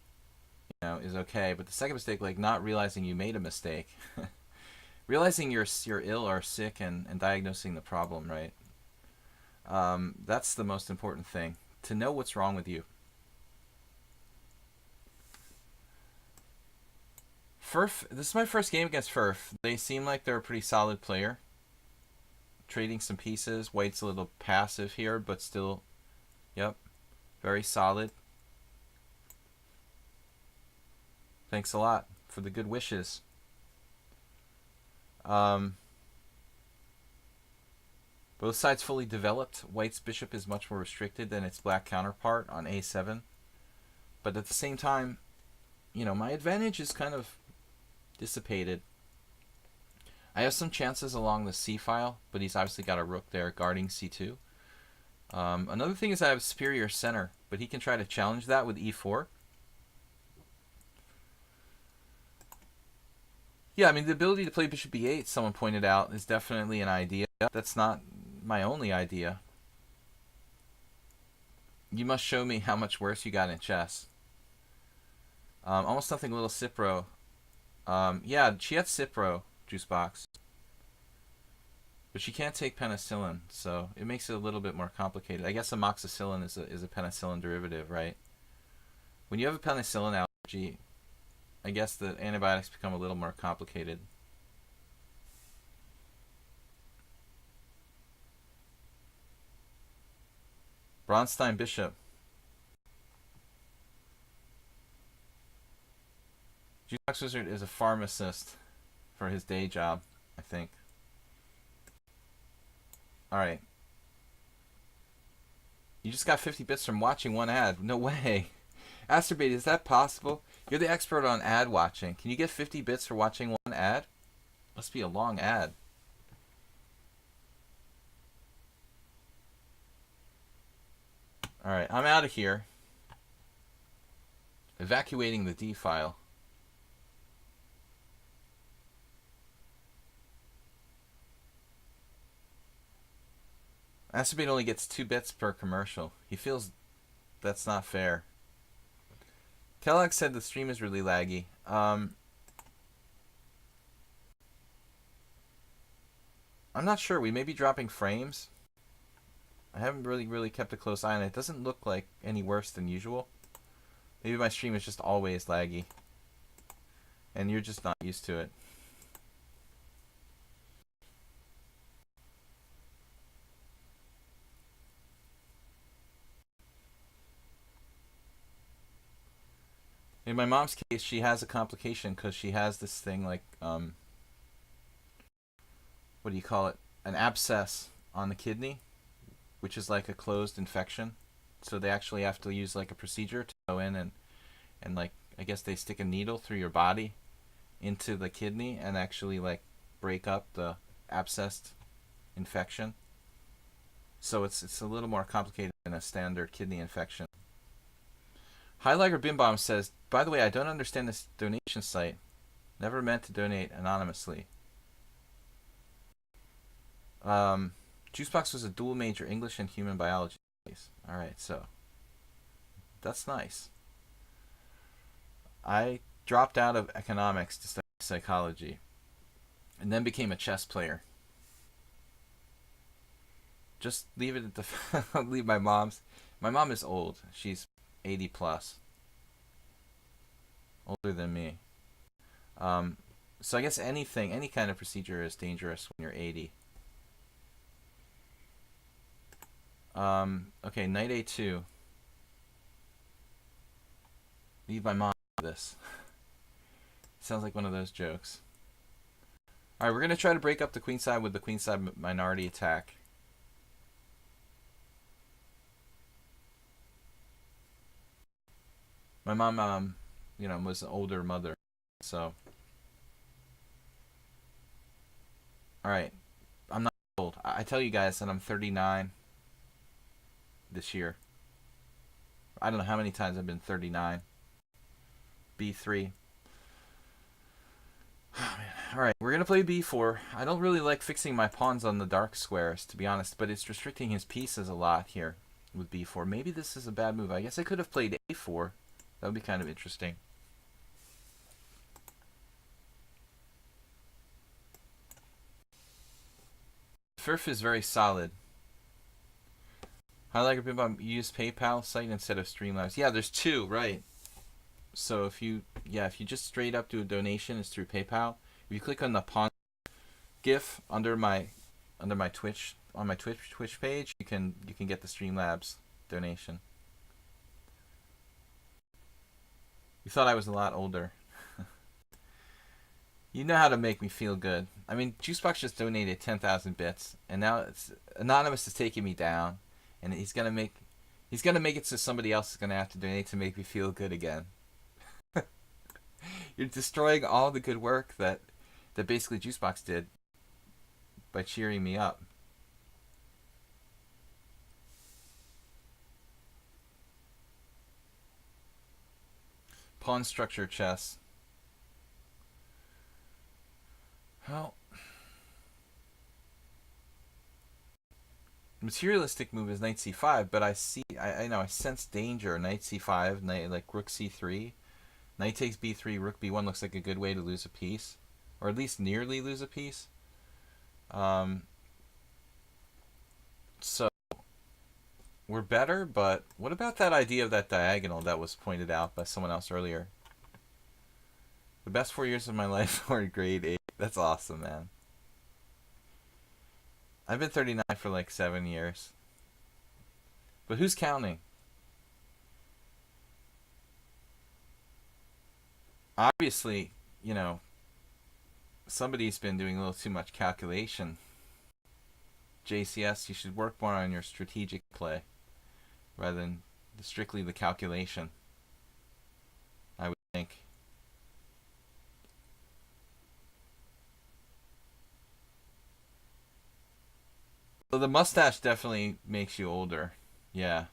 is okay, but the second mistake, like not realizing you made a mistake, realizing you're ill or sick and diagnosing the problem, right? That's the most important thing, to know what's wrong with you. Furf, this is my first game against Furf. They seem like they're a pretty solid player. Trading some pieces. White's a little passive here, but still, yep, very solid. Thanks a lot for the good wishes. Both sides fully developed. White's bishop is much more restricted than its black counterpart on a7. But at the same time, my advantage is kind of dissipated. I have some chances along the c file, but he's obviously got a rook there guarding c2. Another thing is I have a superior center, but he can try to challenge that with e4. Yeah, I mean, the ability to play bishop b8, someone pointed out, is definitely an idea. That's not my only idea. You must show me how much worse you got in chess. Almost something a little Cipro. Yeah, she had Cipro, Juicebox. But she can't take penicillin, so it makes it a little bit more complicated. I guess amoxicillin is a penicillin derivative, right? When you have a penicillin allergy, I guess the antibiotics become a little more complicated. Bronstein Bishop. Jukebox Wizard is a pharmacist for his day job, I think. Alright. You just got 50 bits from watching one ad. No way. Asterbait, is that possible? You're the expert on ad watching. Can you get 50 bits for watching one ad? Must be a long ad. Alright, I'm out of here. Evacuating the D file. Asterbait only gets 2 bits per commercial. He feels that's not fair. Kellogg said the stream is really laggy. I'm not sure. We may be dropping frames. I haven't really kept a close eye on it. It doesn't look like any worse than usual. Maybe my stream is just always laggy. And you're just not used to it. In my mom's case, she has a complication because she has this thing like, what do you call it? An abscess on the kidney, which is like a closed infection. So they actually have to use like a procedure to go in and like, I guess they stick a needle through your body into the kidney and actually like break up the abscessed infection. So it's a little more complicated than a standard kidney infection. Highlighter Bimbom says, by the way, I don't understand this donation site. Never meant to donate anonymously. Juicebox was a dual major, English and human biology. Alright, so that's nice. I dropped out of economics to study psychology and then became a chess player. Just leave it at the leave my mom's. My mom is old. She's 80 plus. Older than me. So I guess any kind of procedure is dangerous when you're 80. Okay, knight a2. Leave my mom with this. Sounds like one of those jokes. All right, we're gonna try to break up the queenside with the queenside minority attack. My mom, was an older mother, so all right. I'm not old. I tell you guys that I'm 39 this year. I don't know how many times I've been 39. B3. Oh, man. All right, we're gonna play b4. I don't really like fixing my pawns on the dark squares, to be honest, but it's restricting his pieces a lot here with b4. Maybe this is a bad move. I guess I could have played a4. That would be kind of interesting. Furf is very solid. How like a use PayPal site instead of Streamlabs. Yeah, there's two, right? So if you just straight up do a donation, it's through PayPal. If you click on the pawn GIF under my Twitch on my Twitch page, you can get the Streamlabs donation. You thought I was a lot older. You know how to make me feel good. I mean, Juicebox just donated 10,000 bits, and now it's Anonymous is taking me down, and he's gonna make it so somebody else is gonna have to donate to make me feel good again. You're destroying all the good work that basically Juicebox did by cheering me up. Pawn structure chess. Well, materialistic move is knight c5, but I sense danger. Knight c5, knight like rook c3, knight takes b3, rook b1 looks like a good way to lose a piece, or at least nearly lose a piece. So we're better, but what about that idea of that diagonal that was pointed out by someone else earlier? The best 4 years of my life were grade 8. That's awesome, man. I've been 39 for like 7 years. But who's counting? Obviously, somebody's been doing a little too much calculation. JCS, you should work more on your strategic play rather than strictly the calculation, I would think. So the mustache definitely makes you older. Yeah.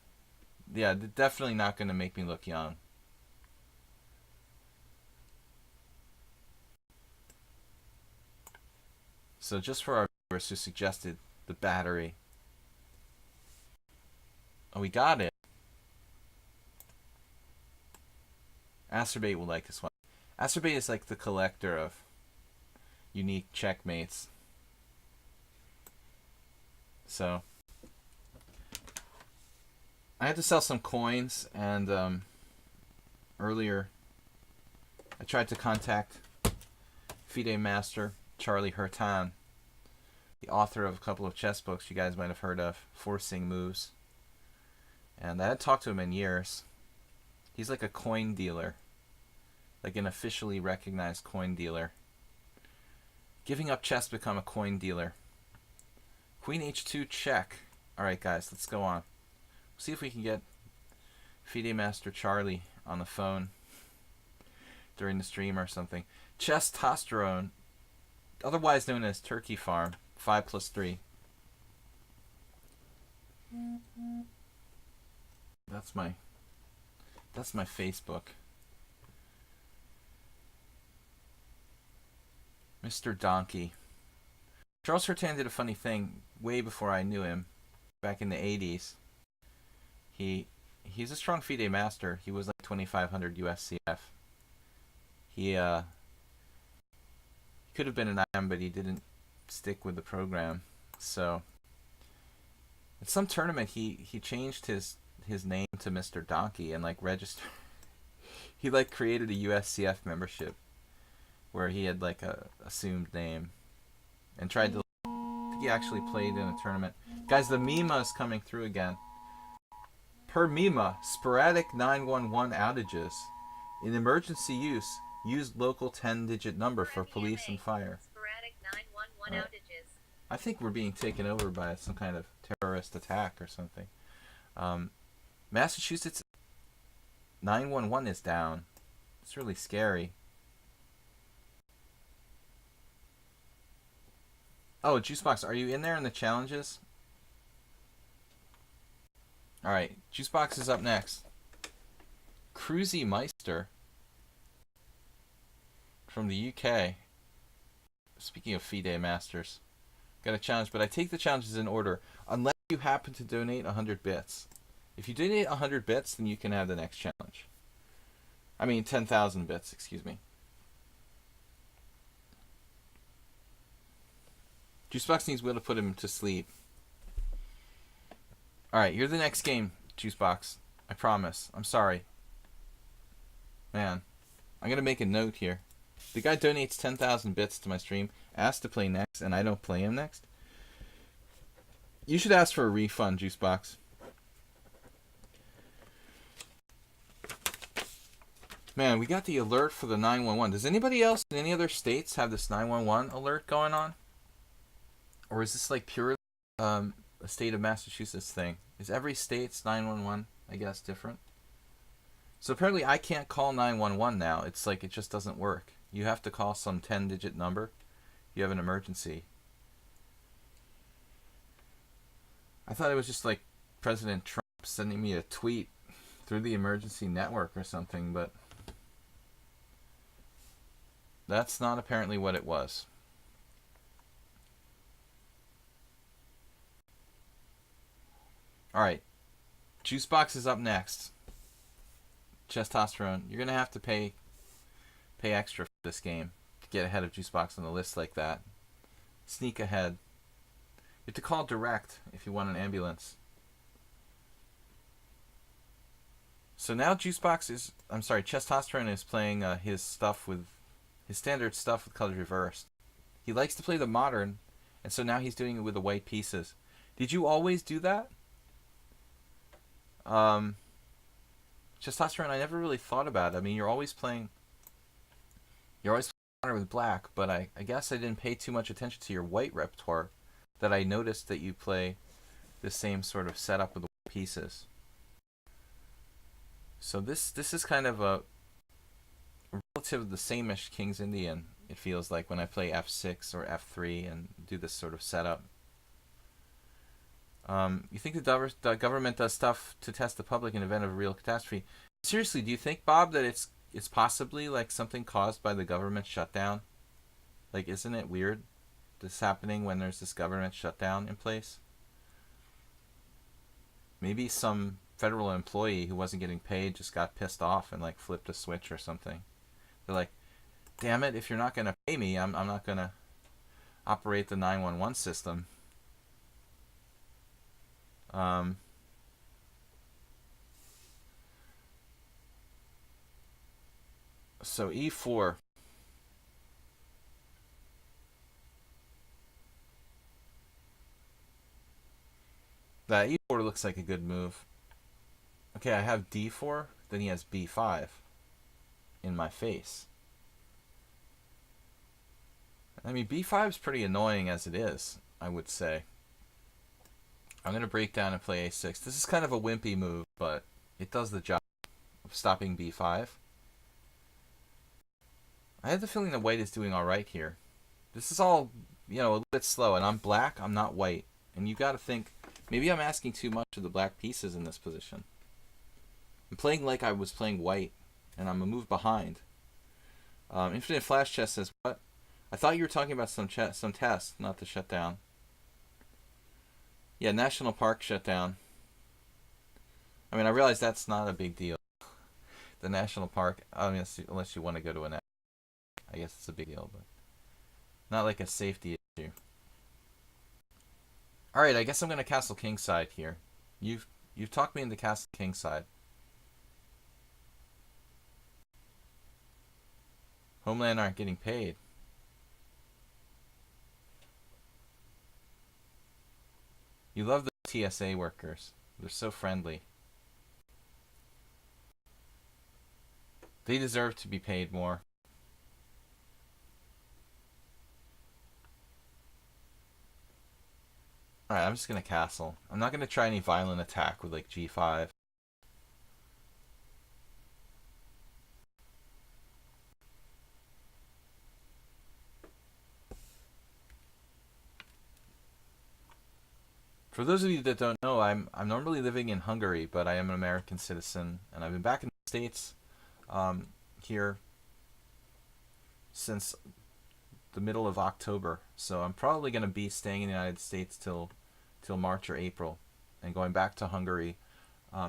Yeah, definitely not going to make me look young. So just for our viewers who suggested the battery. Oh, we got it. Acerbate will like this one. Acerbate is like the collector of unique checkmates. So I had to sell some coins, and earlier I tried to contact FIDE Master Charlie Hurtan, the author of a couple of chess books you guys might have heard of, Forcing Moves. And I hadn't talked to him in years. He's like a coin dealer, like an officially recognized coin dealer. Giving up chess, become a coin dealer. Queen h2 check. Alright guys, let's go on. See if we can get FIDE Master Charlie on the phone during the stream or something. Chess-tosterone, otherwise known as Turkey Farm, 5+3. That's my Facebook. Mr. Donkey. Charles Hurtan did a funny thing way before I knew him, back in the 80s. He's a strong FIDE master. He was like 2500 USCF. He could have been an IM, but he didn't stick with the program. So at some tournament he changed his name to Mr. Donkey and like registered. He like created a USCF membership where he had like a assumed name and tried to. I think he actually played in a tournament. Guys, the Mima is coming through again. Per Mima, sporadic 911 outages. In emergency use, use local 10-digit number for police and fire. Sporadic Right. I think we're being taken over by some kind of terrorist attack or something. Um, Massachusetts 911 is down. It's really scary. Oh, Juicebox, are you in there in the challenges? All right, Juicebox is up next. Cruzy Meister from the UK. Speaking of FIDE Masters, got a challenge, but I take the challenges in order unless you happen to donate 100 bits. If you donate 100 bits, then you can have the next challenge. I mean 10,000 bits, excuse me. Juicebox needs Will to put him to sleep. Alright, you're the next game, Juicebox. I promise. I'm sorry. Man, I'm going to make a note here. The guy donates 10,000 bits to my stream, asks to play next, and I don't play him next. You should ask for a refund, Juicebox. Man, we got the alert for the 911. Does anybody else in any other states have this 911 alert going on? Or is this like pure a state of Massachusetts thing? Is every state's 911, I guess, different? So apparently I can't call 911 now. It's like it just doesn't work. You have to call some 10-digit number. You have an emergency. I thought it was just like President Trump sending me a tweet through the emergency network or something, but that's not apparently what it was. Alright. Juicebox is up next. Testosterone. You're going to have to pay extra for this game to get ahead of Juicebox on the list like that. Sneak ahead. You have to call direct if you want an ambulance. So now Juicebox is... I'm sorry, Testosterone is playing his stuff with... his standard stuff with colors reversed. He likes to play the modern, and so now he's doing it with the white pieces. Did you always do that? Testosterone, I never really thought about it. I mean, you're always playing modern with black, but I guess I didn't pay too much attention to your white repertoire that I noticed that you play the same sort of setup with the white pieces. So this is kind of a relative of the same-ish King's Indian, it feels like, when I play f6 or f3 and do this sort of setup. You think the government does stuff to test the public in event of a real catastrophe? Seriously, do you think, Bob, that it's possibly like something caused by the government shutdown? Like, isn't it weird this happening when there's this government shutdown in place? Maybe some federal employee who wasn't getting paid just got pissed off and like flipped a switch or something. They're like, damn it, if you're not going to pay me, I'm not going to operate the 911 system. So e4. That e4 looks like a good move. Okay, I have d4, then he has b5 in my face. I mean, b5 is pretty annoying as it is, I would say. I'm going to break down and play a6. This is kind of a wimpy move, but it does the job of stopping b5. I have the feeling that white is doing alright here. This is all, a little bit slow, and I'm black, I'm not white. And you got to think, maybe I'm asking too much of the black pieces in this position. I'm playing like I was playing white, and I'm a move behind. Infinite Flash Chess says, what? I thought you were talking about some test, not the shutdown. Yeah, National Park shutdown. I mean, I realize that's not a big deal. The National Park, I mean, unless you want to go to I guess it's a big deal, but not like a safety issue. Alright, I guess I'm going to Castle Kingside here. You've talked me into Castle Kingside. Homeland aren't getting paid. You love the TSA workers. They're so friendly. They deserve to be paid more. Alright, I'm just going to castle. I'm not going to try any violent attack with like g5. For those of you that don't know, I'm normally living in Hungary, but I am an American citizen, and I've been back in the States here since the middle of October. So I'm probably going to be staying in the United States till March or April, and going back to Hungary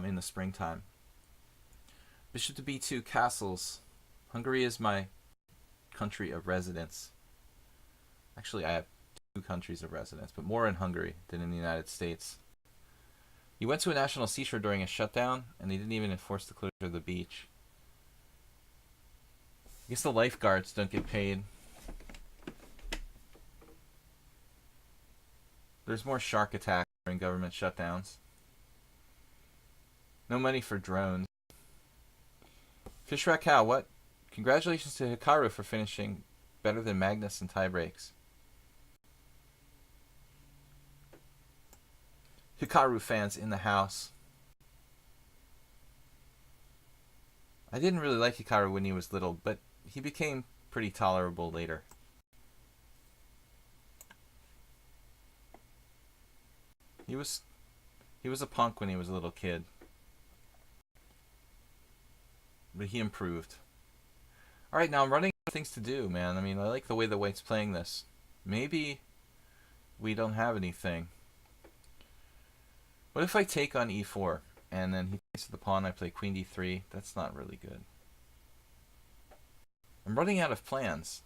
in the springtime. Bishop to b2, castles. Hungary is my country of residence. Actually, I have two countries of residence, but more in Hungary than in the United States. He went to a national seashore during a shutdown, and they didn't even enforce the closure of the beach. I guess the lifeguards don't get paid. There's more shark attacks during government shutdowns. No money for drones. Fishrat Cow, what? Congratulations to Hikaru for finishing better than Magnus in tiebreaks. Hikaru fans in the house. I didn't really like Hikaru when he was little, but he became pretty tolerable later. He was a punk when he was a little kid. But he improved. Alright, now I'm running out of things to do, man. I mean, I like the way the white's playing this. Maybe we don't have anything. What if I take on e4, and then he takes the pawn, I play queen d3? That's not really good. I'm running out of plans.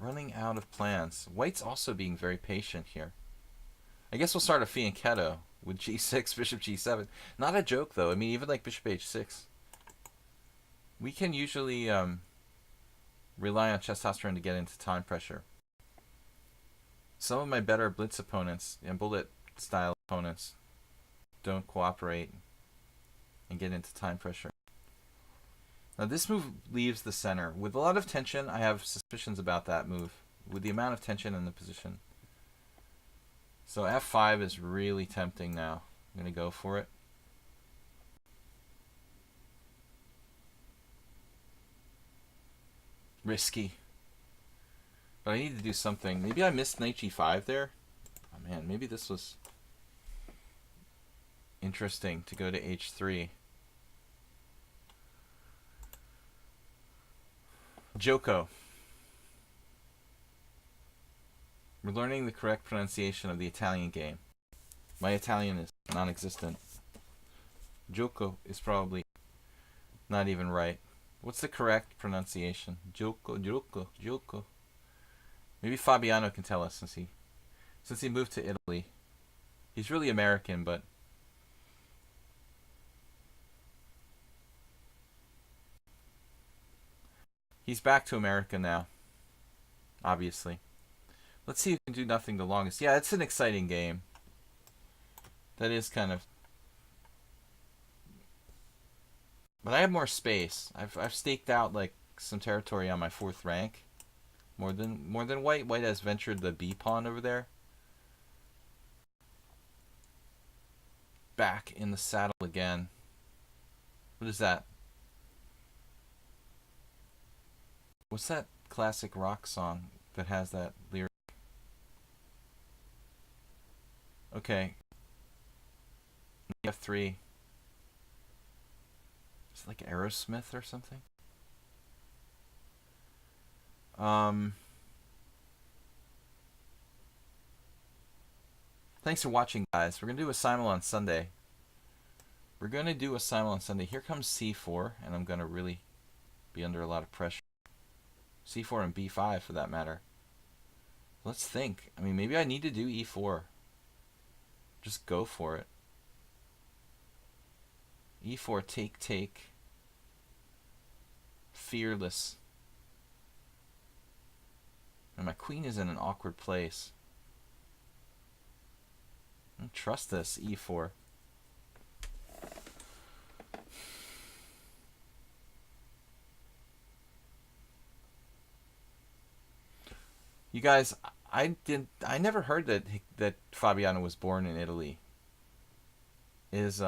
Running out of plans. White's also being very patient here. I guess we'll start a fianchetto with g6, bishop g7. Not a joke, though. I mean, even like bishop h6. We can usually rely on testosterone to get into time pressure. Some of my better blitz opponents and bullet style opponents don't cooperate and get into time pressure. Now this move leaves the center. With a lot of tension, I have suspicions about that move. With the amount of tension in the position. So f5 is really tempting now. I'm going to go for it. Risky. But I need to do something. Maybe I missed knight g5 there. Oh man, maybe this was interesting to go to h3. Joko. We're learning the correct pronunciation of the Italian game. My Italian is non-existent. Joko is probably not even right. What's the correct pronunciation? Joko, Joko, Joko. Maybe Fabiano can tell us since he moved to Italy. He's really American, but he's back to America now. Obviously. Let's see who can do nothing the longest. Yeah, it's an exciting game. That is kind of. But I have more space. I've staked out like some territory on my 4th rank. More than white. White has ventured the B pawn over there. Back in the saddle again. What is that? What's that classic rock song that has that lyric? Okay. F3. It's like Aerosmith or something. Thanks for watching, guys. We're going to do a simul on Sunday. Here comes c4, and I'm going to really be under a lot of pressure. c4 and b5, for that matter. Let's think. I mean, maybe I need to do e4. Just go for it. e4, take. Fearless. And my queen is in an awkward place. I don't trust this, e4. You guys, I never heard that Fabiano was born in Italy. Is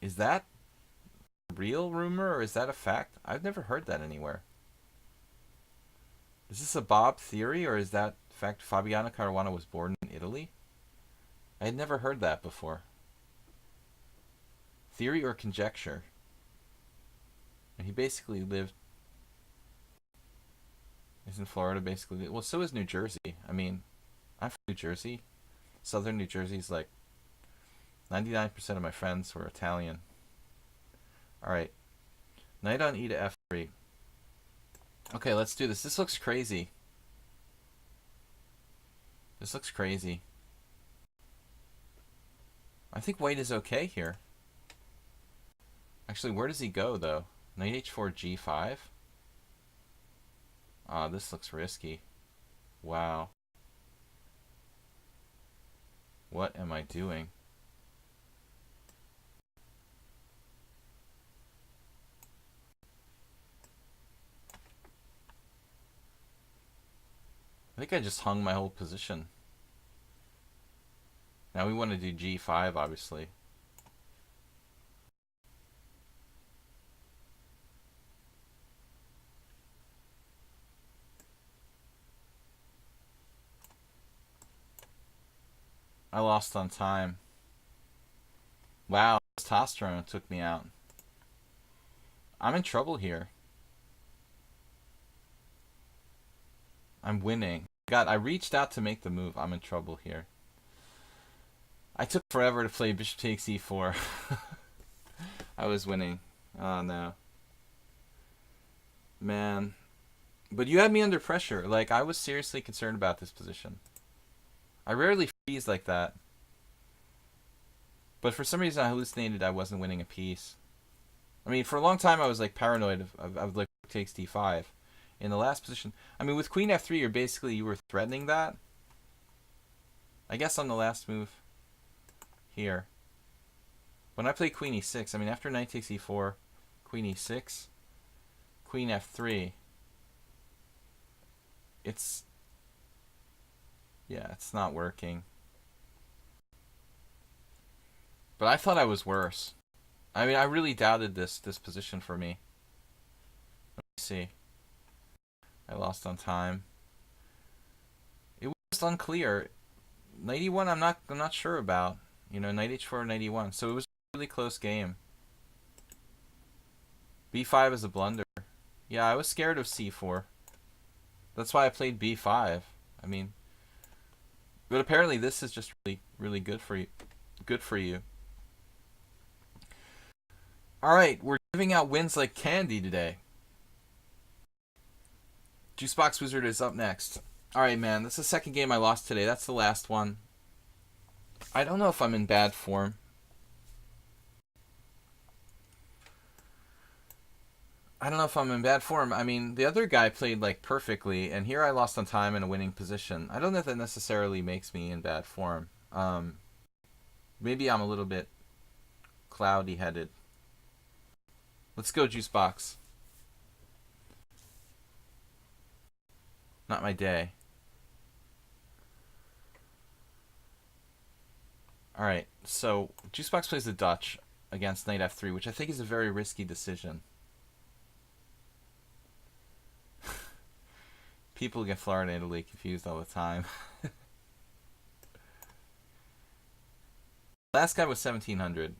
is that a real rumor or is that a fact? I've never heard that anywhere. Is this a Bob theory or is that fact Fabiano Caruana was born in Italy? I had never heard that before. Theory or conjecture? And he basically lived. Is in Florida basically. Well, so is New Jersey. I mean, I'm from New Jersey. Southern New Jersey's like 99% of my friends were Italian. All right. Knight on e to f3. Okay, let's do this. This looks crazy. This looks crazy. I think white is okay here. Actually, where does he go, though? Knight h4, g5? Ah, this looks risky. Wow. What am I doing? I think I just hung my whole position. Now we want to do g5, obviously. I lost on time. Wow, testosterone took me out. I'm in trouble here. I'm winning. God, I reached out to make the move. I'm in trouble here. I took forever to play bishop takes e4. I was winning. Oh, no. Man. But you had me under pressure. Like, I was seriously concerned about this position. I rarely freeze like that. But for some reason, I hallucinated I wasn't winning a piece. I mean, for a long time, I was, like, paranoid of like, takes d5. In the last position, I mean, with queen f3, you were threatening that. I guess on the last move here. When I play queen e6, I mean, after knight takes e4, queen e6, queen f3, it's not working. But I thought I was worse. I mean, I really doubted this position for me. Let me see. I lost on time. It was just unclear. Knight e1, I'm not sure about. You know, knight h4, knight e1. So it was a really close game. b5 is a blunder. Yeah, I was scared of c4. That's why I played b5. I mean, but apparently this is just really good for you. Good for you. All right, we're giving out wins like candy today. Juicebox Wizard is up next. All right, man. That's the second game I lost today. That's the last one. I don't know if I'm in bad form. I don't know if I'm in bad form. I mean, the other guy played like perfectly, and here I lost on time in a winning position. I don't know if that necessarily makes me in bad form. Maybe I'm a little bit cloudy-headed. Let's go, Juicebox. Not my day. All right, so Juicebox plays the Dutch against knight f3, which I think is a very risky decision. People get Florida and Italy confused all the time. Last guy was 1700.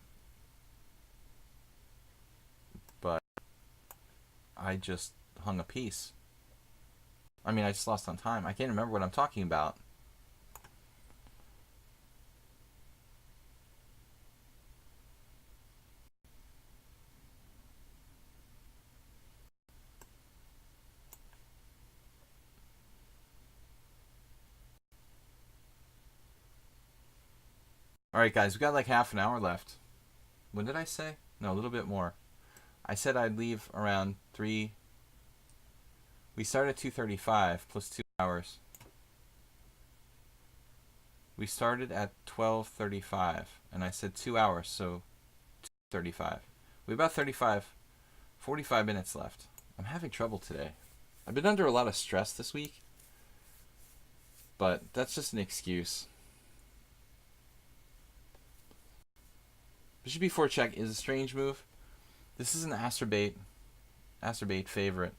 But I just hung a piece. I mean, I just lost on time. I can't remember what I'm talking about. Alright, guys, we got like half an hour left. When did I say? No, a little bit more. I said I'd leave around 3. We started at 2:35 plus 2 hours. We started at 12:35, and I said 2 hours, so 2:35. We have about 45 minutes left. I'm having trouble today. I've been under a lot of stress this week. but that's just an excuse. Bishop b4 check is a strange move. This is an Asterbate favorite.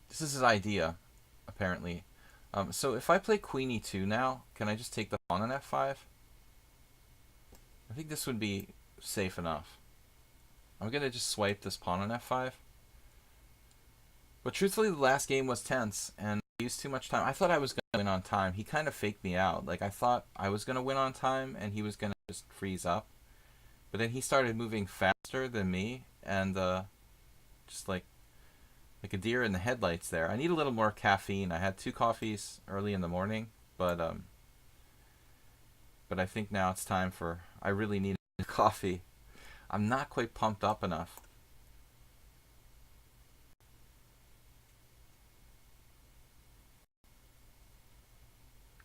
This is his idea, apparently. So if I play queen e2 now, can I just take the pawn on f5? I think this would be safe enough. I'm going to just swipe this pawn on f5. But truthfully, the last game was tense, and I used too much time. I thought I was going to win on time. He kind of faked me out. Like, I thought I was going to win on time, and he was going to just freeze up. But then he started moving faster than me, and just like a deer in the headlights there. I need a little more caffeine. I had 2 coffees early in the morning, but I think now it's time for, I really need coffee. I'm not quite pumped up enough.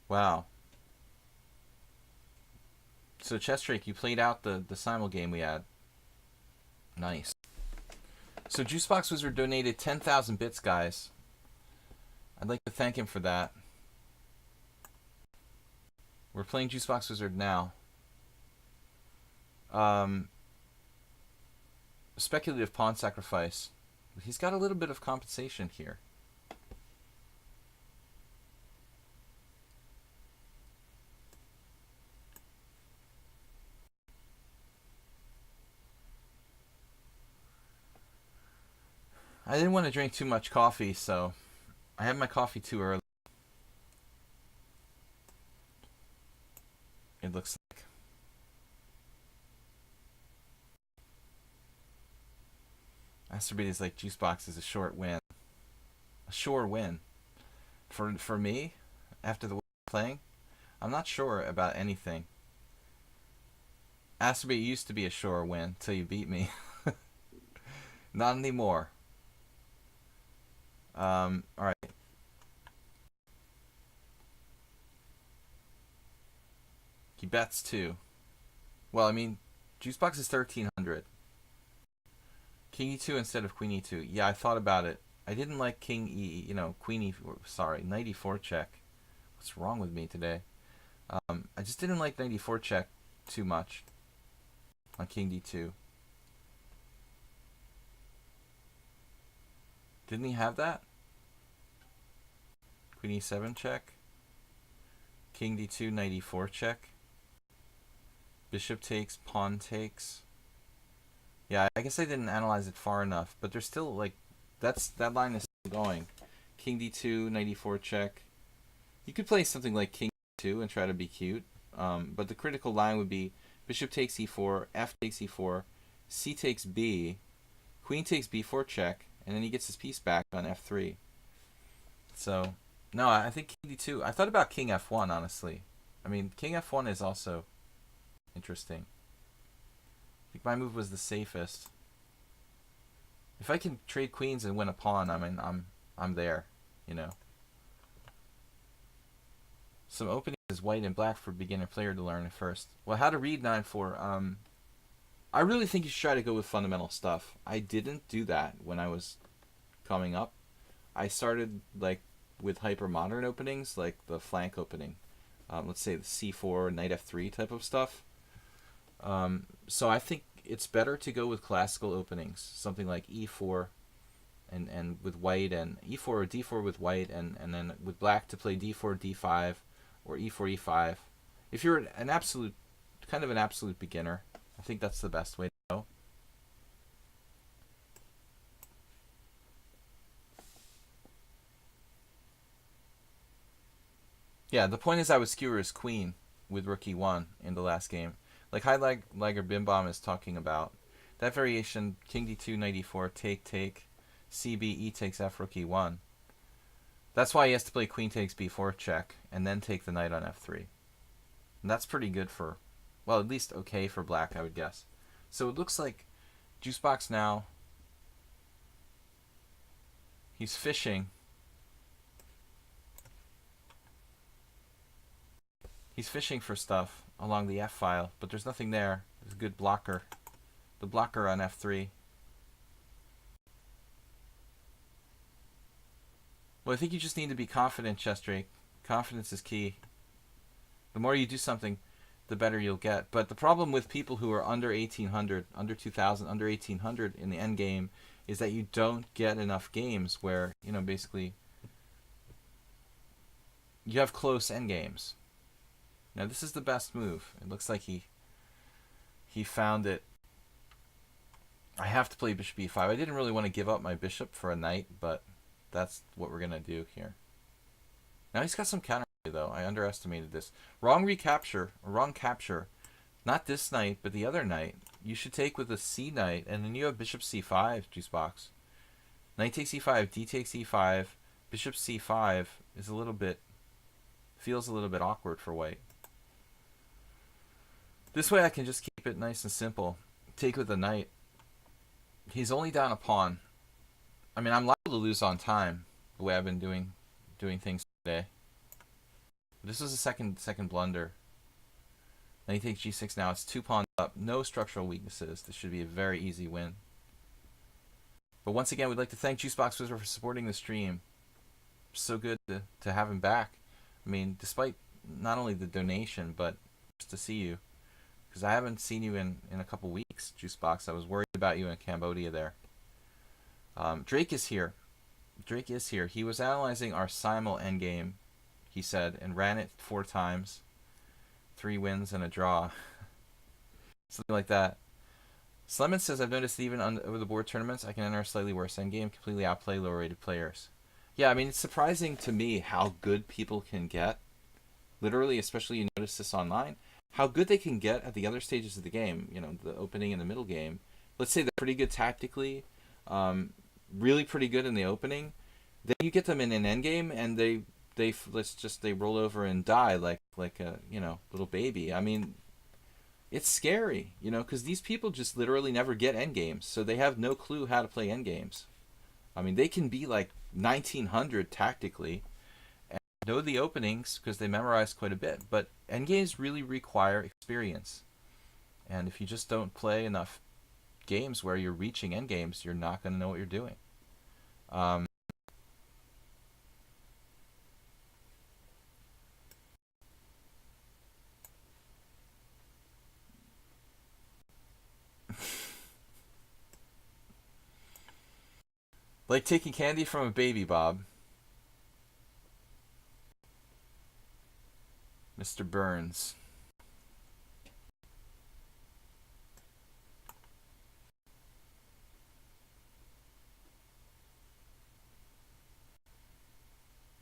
Wow. So Chestrake, you played out the simul game we had. Nice. So Juicebox Wizard donated 10,000 bits, guys. I'd like to thank him for that. We're playing Juicebox Wizard now. Speculative pawn sacrifice. He's got a little bit of compensation here. I didn't want to drink too much coffee, so I had my coffee too early. It looks like. Asterbate is like Juicebox is a short win. A sure win. For me, after the way I'm playing, I'm not sure about anything. Asterbate used to be a sure win till you beat me. Not anymore. Alright. He bets too. Well, I mean, Juicebox is 1300. King e2 instead of queen e2. Yeah, I thought about it. I didn't like king e, queen e, sorry, knight e4 check. What's wrong with me today? I just didn't like knight e4 check too much on king d2. Didn't he have that? Queen e7 check. King d2, knight e4 check. Bishop takes, pawn takes. Yeah, I guess I didn't analyze it far enough, but there's still like that line is still going. King d2, knight e4 check. You could play something like king d2 and try to be cute, but the critical line would be bishop takes e4, f takes e4, c takes b, queen takes b4 check, and then he gets his piece back on f3. So, no, I think king d2. I thought about king f1, honestly. I mean, king f1 is also interesting. I think my move was the safest. If I can trade queens and win a pawn, I mean, I'm there, Some openings is white and black for beginner player to learn at first. Well, how to read 9-4. I really think you should try to go with fundamental stuff. I didn't do that when I was coming up. I started like with hyper modern openings, like the flank opening. Let's say the c4, knight f3 type of stuff. So I think it's better to go with classical openings, something like e4 and with white, and e4 or d4 with white, and then with black to play d4, d5, or e4, e5. If you're an absolute beginner, I think that's the best way to go. Yeah, the point is I would skewer his queen with rook e1 in the last game. Like High Liger Bimbom is talking about. That variation, king d2, knight e4, take, cb, e takes f, rook e1. That's why he has to play queen takes b4 check, and then take the knight on f3. And that's pretty good for, well, at least okay for black, I would guess. So it looks like Juicebox now, he's fishing. He's fishing for stuff along the F file, but there's nothing there. There's a good blocker. The blocker on F3. Well, I think you just need to be confident, Chess Drake. Confidence is key. The more you do something, the better you'll get. But the problem with people who are under 1800, under 2000, under 1800 in the end game is that you don't get enough games where, basically you have close end games. Now this is the best move. It looks like he found it. I have to play bishop e5. I didn't really want to give up my bishop for a knight, but that's what we're going to do here. Now he's got some counter though. I underestimated this. Wrong recapture, or wrong capture. Not this knight, but the other knight. You should take with a c knight, and then you have bishop c5, Juicebox. Knight takes e5, d takes e5, bishop c5 is a little bit, feels a little bit awkward for white. This way I can just keep it nice and simple. Take with the knight. He's only down a pawn. I mean, I'm liable to lose on time, the way I've been doing things today. This was a second blunder. Then he takes g6 now. It's 2 pawns up. No structural weaknesses. This should be a very easy win. But once again, we'd like to thank Juicebox Wizard for supporting the stream. So good to have him back. I mean, despite not only the donation, but just to see you. Because I haven't seen you in a couple weeks, Juicebox. I was worried about you in Cambodia there. Drake is here. Drake is here. He was analyzing our Simul endgame, he said, and ran it 4 times. 3 wins and a draw. Something like that. Slemon says, I've noticed even over the board tournaments, I can enter a slightly worse endgame, completely outplay lower-rated players. Yeah, I mean, it's surprising to me how good people can get. Literally, especially you notice this online, how good they can get at the other stages of the game, the opening and the middle game. Let's say they're pretty good tactically, really pretty good in the opening. Then you get them in an endgame, and they roll over and die like a little baby. I mean, it's scary, because these people just literally never get endgames, so they have no clue how to play endgames. I mean, they can be like 1900 tactically and know the openings because they memorize quite a bit, but endgames really require experience. And if you just don't play enough games where you're reaching endgames, you're not going to know what you're doing. Like taking candy from a baby, Bob. Mr. Burns.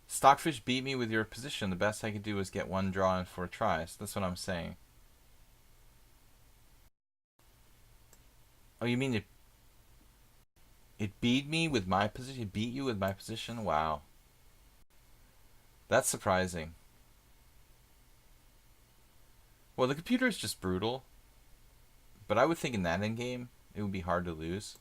Stockfish beat me with your position. The best I could do was get 1 draw in 4 tries. That's what I'm saying. Oh, you mean it beat me with my position? It beat you with my position? Wow. That's surprising. Well, the computer is just brutal. But I would think in that endgame, it would be hard to lose.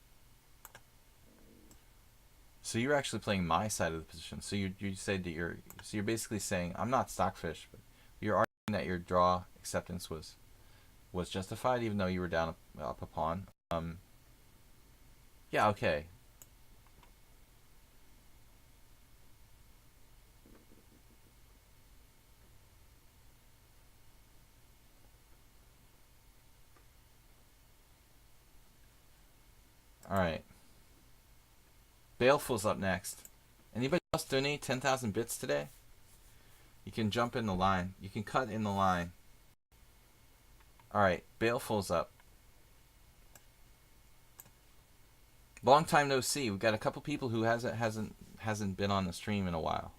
So you're actually playing my side of the position. So you said that you're basically saying, I'm not Stockfish, but you're arguing that your draw acceptance was justified, even though you were down up a pawn. Yeah, okay. Alright. Baleful's up next. Anybody else donate 10,000 bits today? You can jump in the line. You can cut in the line. Alright, Baleful's up. Long time no see. We've got a couple people who hasn't been on the stream in a while.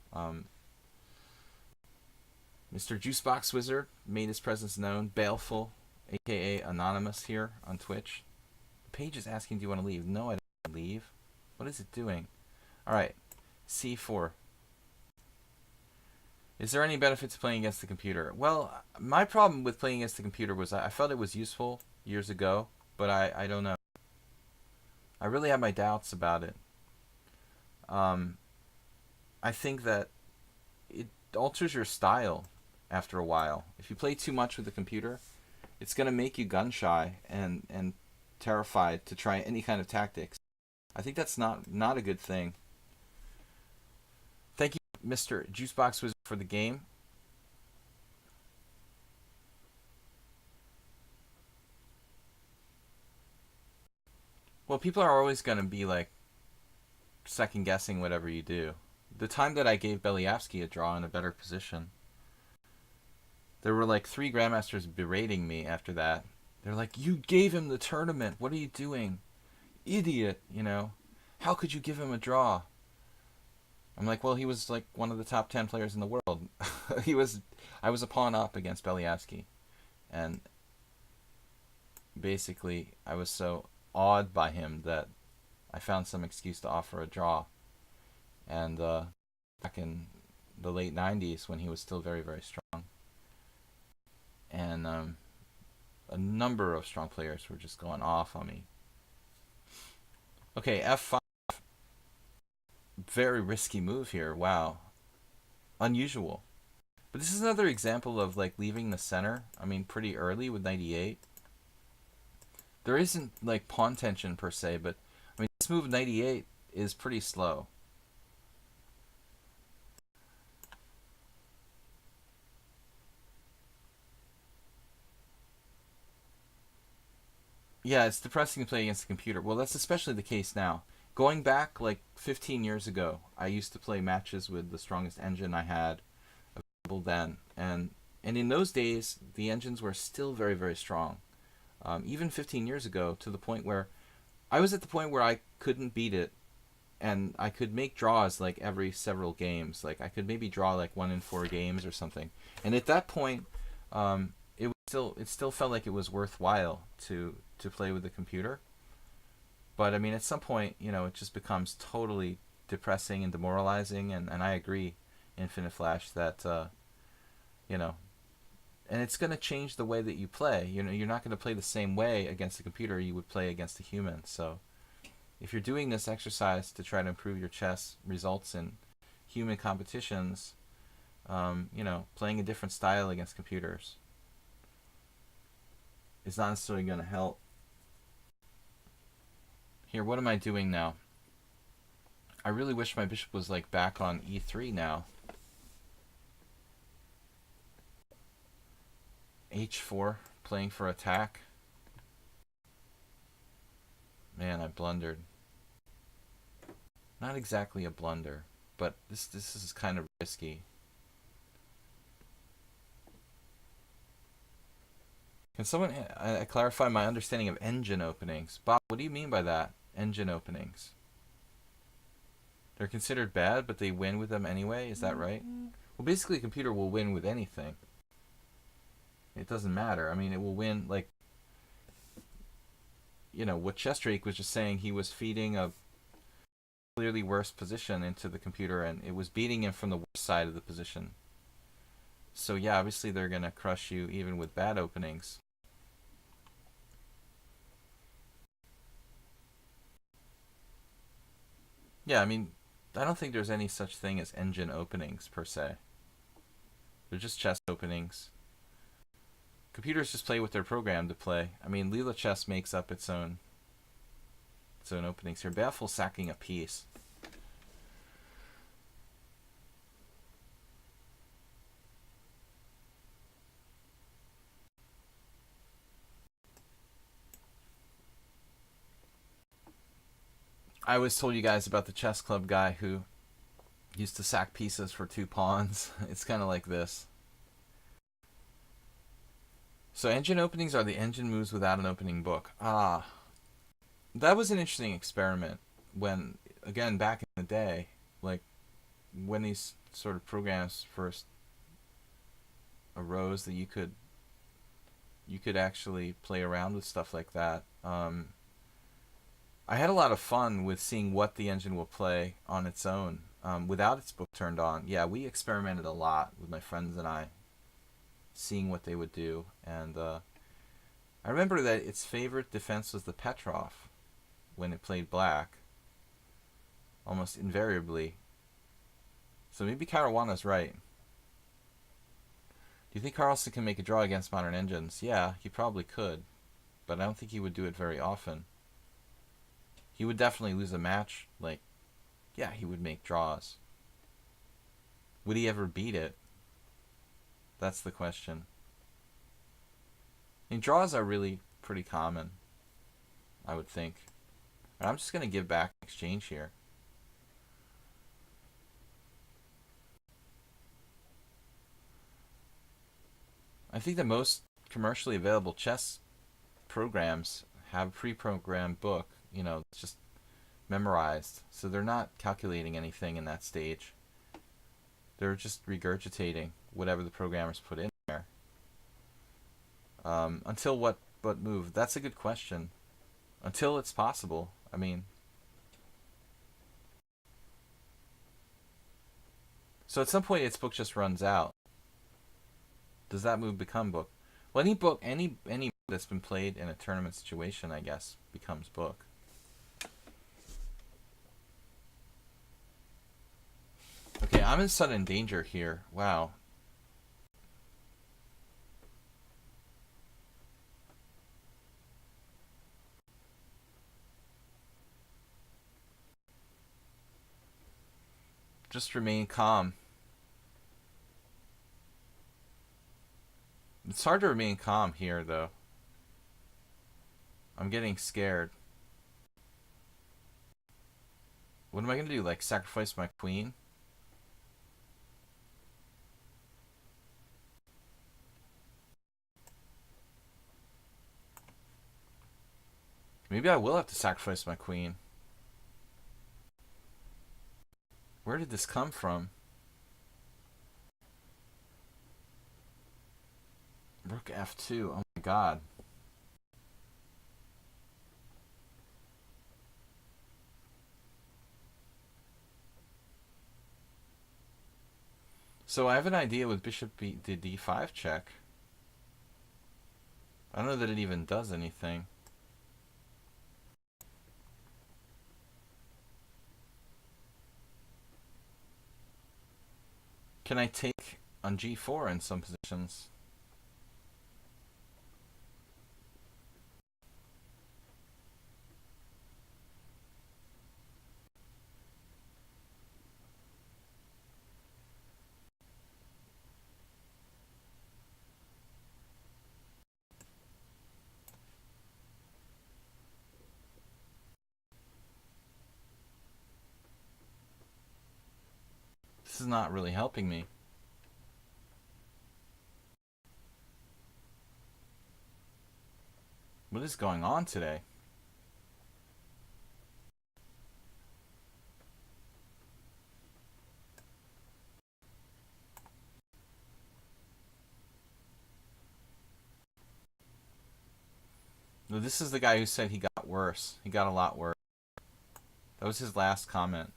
Mr. Juicebox Wizard made his presence known. Baleful, aka Anonymous, here on Twitch. The page is asking, do you want to leave? No, I don't want to leave. What is it doing? Alright, C4. Is there any benefit to playing against the computer? Well, my problem with playing against the computer was I felt it was useful years ago, but I don't know. I really have my doubts about it. I think that it alters your style after a while. If you play too much with the computer, it's going to make you gun shy and terrified to try any kind of tactics. I think that's not a good thing. Thank Mr. Juicebox was for the game. Well, people are always going to be like second guessing whatever you do. The time that I gave Beliavsky a draw in a better position, there were like three grandmasters berating me after that. They're like, "You gave him the tournament. What are you doing? Idiot, you know. How could you give him a draw?" I'm like, "Well, he was like one of the top 10 players in the world." he was I was a pawn up against Beliavsky, and basically I was so awed by him that I found some excuse to offer a draw. And back in the late 90s when he was still very, very strong. And a number of strong players were just going off on me. Okay, f5. Very risky move here. Wow. Unusual. But this is another example of like leaving the center. I mean, pretty early with 98. There isn't like pawn tension per se, but I mean, this move 98 is pretty slow. Yeah, it's depressing to play against a computer. Well, that's especially the case now. Going back like 15 years ago, I used to play matches with the strongest engine I had available then, and in those days the engines were still very, very strong. Even 15 years ago, to the point where I was at the point where I couldn't beat it, and I could make draws like every several games. Like I could maybe draw like 1 in 4 games or something. And at that point, it still felt like it was worthwhile to play with the computer. But I mean, at some point, you know, it just becomes totally depressing and demoralizing. And I agree, Infinite Flash, that you know, and it's going to change the way that you play. You know, you're not going to play the same way against a computer you would play against a human. So if you're doing this exercise to try to improve your chess results in human competitions, you know, playing a different style against computers is not necessarily going to help. Here, what am I doing now? I really wish my bishop was like back on e3 now. h4, playing for attack. Man, I blundered. Not exactly a blunder, but this is kind of risky. Can someone clarify my understanding of engine openings? Bob, what do you mean by that? Engine openings. They're considered bad, but they win with them anyway? Is that right? Well, basically, a computer will win with anything. It doesn't matter. I mean, it will win, like, you know, what Chess Drake was just saying, he was feeding a clearly worse position into the computer, and it was beating him from the worst side of the position. So, yeah, obviously they're going to crush you even with bad openings. Yeah, I mean, I don't think there's any such thing as engine openings, per se. They're just chess openings. Computers just play what they're programmed to play. I mean, Leela Chess makes up its own openings here. Baffle sacking a piece. I always told you guys about the chess club guy who used to sack pieces for 2 pawns. It's kind of like this. So engine openings are the engine moves without an opening book. Ah, that was an interesting experiment when, again, back in the day, like when these sort of programs first arose, that you could actually play around with stuff like that. I had a lot of fun with seeing what the engine will play on its own without its book turned on. Yeah, we experimented a lot with my friends and I, seeing what they would do. And I remember that its favorite defense was the Petrov when it played black, almost invariably. So maybe Caruana's right. Do you think Carlsen can make a draw against modern engines? Yeah, he probably could, but I don't think he would do it very often. He would definitely lose a match. Like, yeah, he would make draws. Would he ever beat it? That's the question. I mean, draws are really pretty common, I would think. I'm just going to give back exchange here. I think the most commercially available chess programs have a pre-programmed book, it's just memorized. So they're not calculating anything in that stage. They're just regurgitating whatever the programmers put in there. Until what move? That's a good question. Until it's possible. I mean, so at some point its book just runs out. Does that move become book? Well, any book, any that's been played in a tournament situation, I guess, becomes book. Okay, I'm in sudden danger here. Wow. Just remain calm. It's hard to remain calm here, though. I'm getting scared. What am I going to do? Like, sacrifice my queen? Maybe I will have to sacrifice my queen. Where did this come from? Rook f2. Oh my god. So I have an idea with bishop to d5 check. I don't know that it even does anything. Can I take on g4 in some positions? This is not really helping me. What is going on today? No, this is the guy who said he got worse. He got a lot worse. That was his last comment.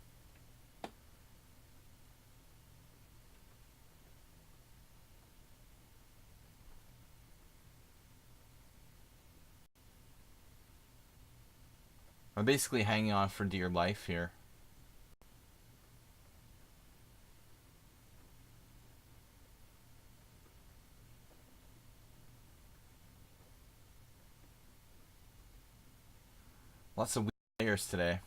I'm basically hanging on for dear life here. Lots of weak players today.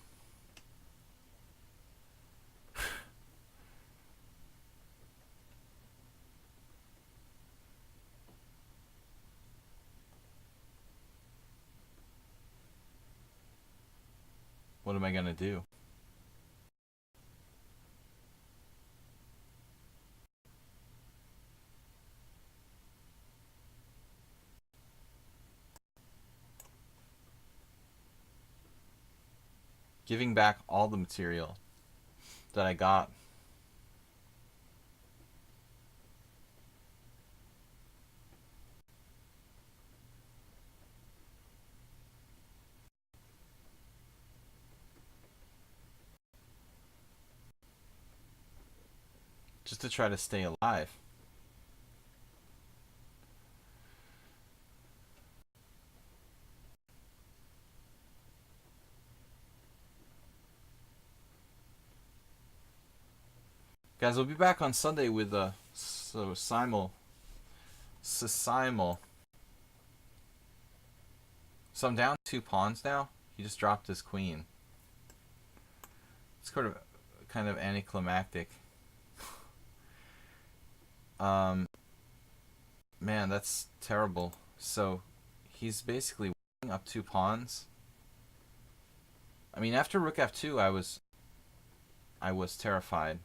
What am I going to do? Giving back all the material that I got. Just to try to stay alive. Guys, we'll be back on Sunday with Simul. So I'm down 2 pawns now. He just dropped his queen. It's kind of anticlimactic. Um, man, that's terrible. So he's basically winning up 2 pawns. I mean, after rook f2, I was terrified.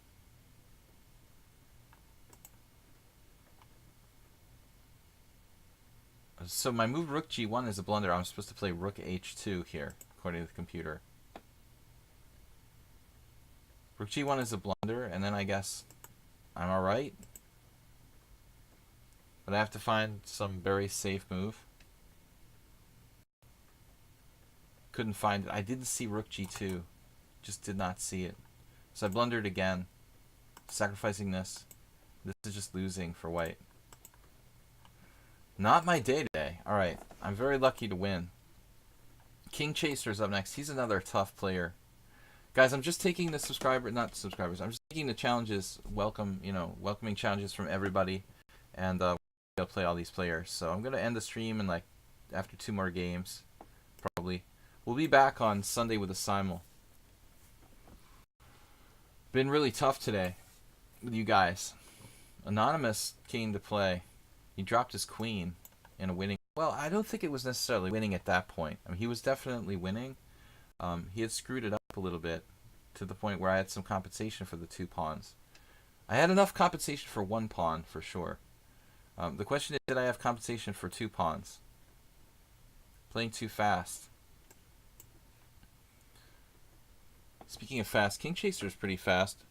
So my move rook g1 is a blunder. I'm supposed to play rook h2 here, according to the computer. Rook g1 is a blunder, and then I guess I'm alright. But I have to find some very safe move. Couldn't find it. I didn't see rook g2. Just did not see it. So I blundered again, sacrificing this. This is just losing for white. Not my day today. Alright, I'm very lucky to win. King Chaser's up next. He's another tough player. Guys, I'm just taking the not subscribers. I'm just taking the challenges. Welcoming challenges from everybody, and I'll play all these players. So I'm gonna end the stream in after 2 more games, probably. We'll be back on Sunday with a simul. Been really tough today with you guys. Anonymous came to play. He dropped his queen in a winning. Well, I don't think it was necessarily winning at that point. I mean, he was definitely winning. He had screwed it up a little bit to the point where I had some compensation for the 2 pawns. I had enough compensation for 1 pawn for sure. The question is, did I have compensation for 2 pawns? Playing too fast. Speaking of fast, King Chaser is pretty fast.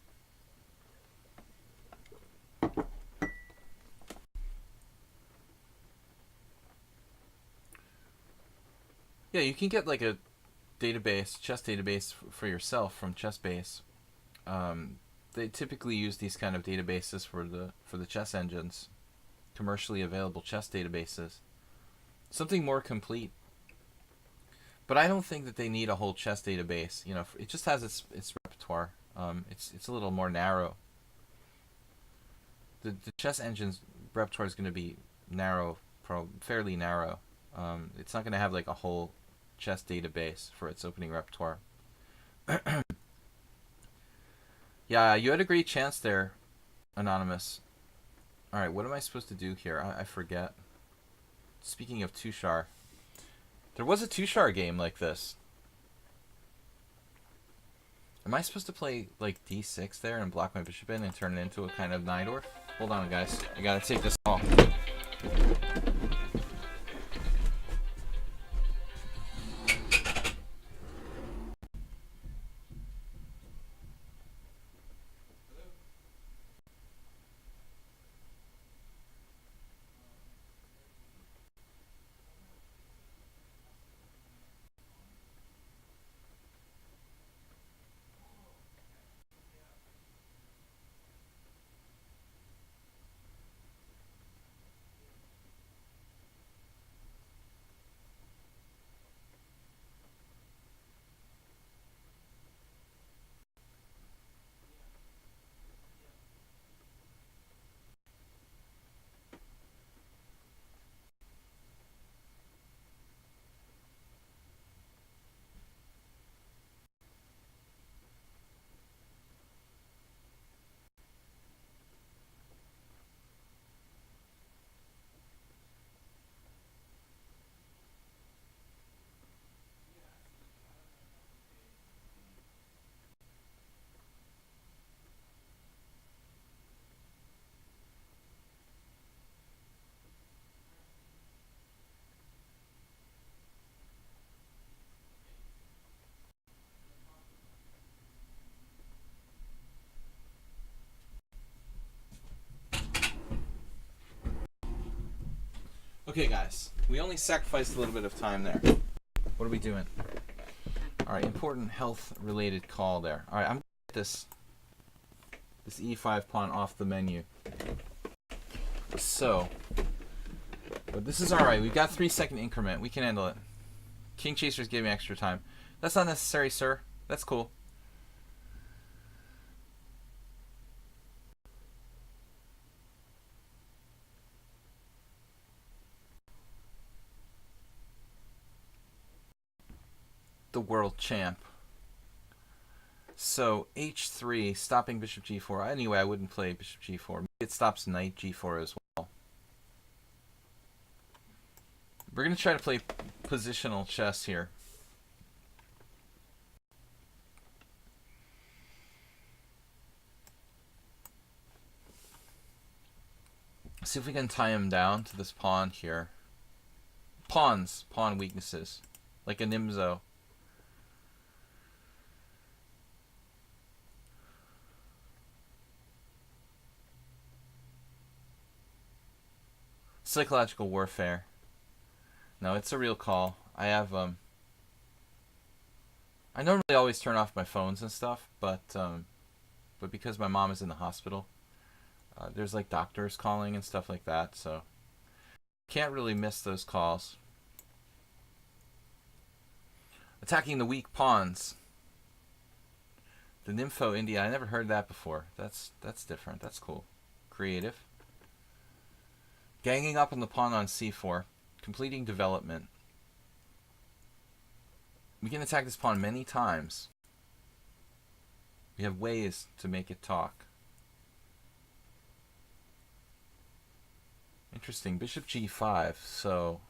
Yeah, you can get like a database, chess database for yourself from ChessBase. They typically use these kind of databases for the chess engines, commercially available chess databases. Something more complete. But I don't think that they need a whole chess database. It just has its repertoire. It's a little more narrow. The chess engine's repertoire is going to be narrow, fairly narrow. It's not going to have like a whole chess database for its opening repertoire. Yeah, you had a great chance there, Anonymous. Alright, what am I supposed to do here? I forget. Speaking of Tushar, there was a Tushar game like this. Am I supposed to play like d6 there and block my bishop in and turn it into a kind of Najdorf? Hold on, guys. I gotta take this call. Okay, guys. We only sacrificed a little bit of time there. What are we doing? Alright, important health-related call there. Alright, I'm going to get this e5 pawn off the menu. So, but this is alright. We've got 3-second increment. We can handle it. King Chaser's giving me extra time. That's not necessary, sir. That's cool. The world champ. So h3, stopping bishop g4. Anyway, I wouldn't play bishop g4. Maybe it stops knight g4 as well. We're going to try to play positional chess here. See if we can tie him down to this pawn here. Pawns, pawn weaknesses, like a Nimzo. Psychological warfare. No, it's a real call. I have I normally always turn off my phones and stuff, but because my mom is in the hospital, there's like doctors calling and stuff like that, so can't really miss those calls. Attacking the weak pawns. The Nympho India. I never heard that before. That's different. That's cool. Creative. Ganging up on the pawn on c4. Completing development. We can attack this pawn many times. We have ways to make it talk. Interesting. Bishop g5. So,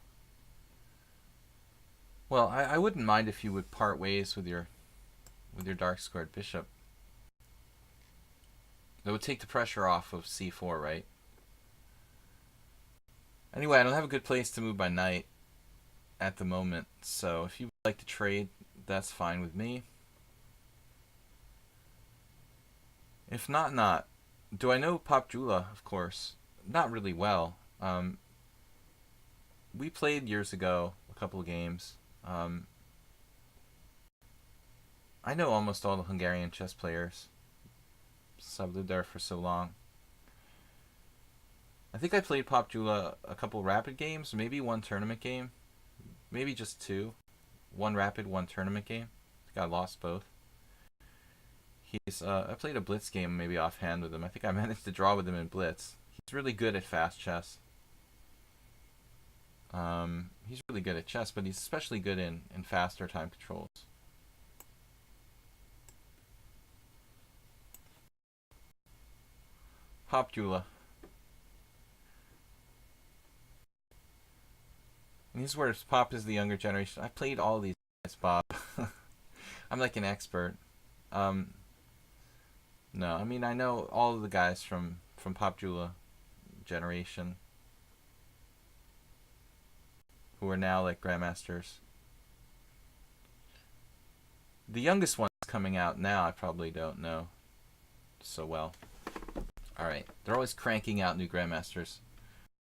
well, I wouldn't mind if you would part ways with your dark squared bishop. That would take the pressure off of c4, right? Anyway, I don't have a good place to move my knight at the moment, so if you would like to trade, that's fine with me. If not, not. Do I know Popjula? Of course. Not really well. We played years ago, a couple of games. I know almost all the Hungarian chess players, since I've lived there for so long. I think I played Popjula a couple rapid games, maybe one tournament game, maybe just two. One rapid, one tournament game. I think I lost both. I played a blitz game maybe offhand with him. I think I managed to draw with him in blitz. He's really good at fast chess. He's really good at chess, but he's especially good in faster time controls. Popjula. And this is where Pop is the younger generation. I played all these guys, Bob. I'm like an expert. No, I mean I know all of the guys from Popjula generation who are now like grandmasters. The youngest ones coming out now I probably don't know so well. Alright, they're always cranking out new grandmasters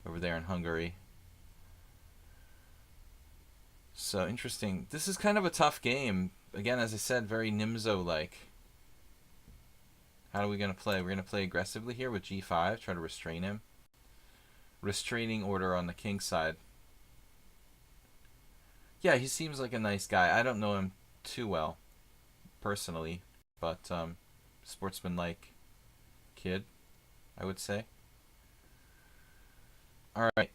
over there in Hungary. So interesting. This is kind of a tough game. Again, as I said, very Nimzo-like. How are we going to play? We're going to play aggressively here with g5, try to restrain him. Restraining order on the king side. Yeah, he seems like a nice guy. I don't know him too well, personally, but sportsman-like kid, I would say. Alright.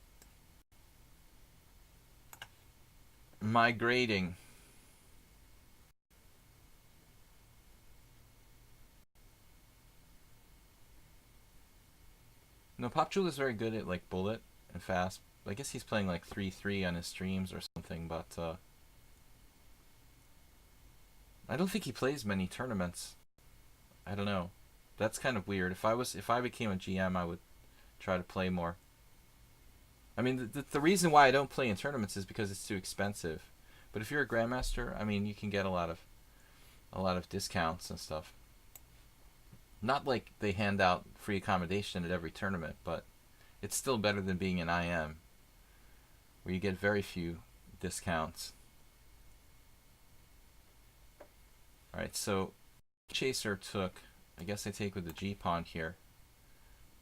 Migrating. No, Popjula is very good at like bullet and fast. I guess he's playing like 3-3 on his streams or something, but I don't think he plays many tournaments. I don't know. That's kind of weird. If I became a GM, I would try to play more. I mean, the reason why I don't play in tournaments is because it's too expensive. But if you're a grandmaster, I mean, you can get a lot of discounts and stuff. Not like they hand out free accommodation at every tournament, but it's still better than being an IM, where you get very few discounts. Alright, so Chaser took, I guess I take with the G pawn here.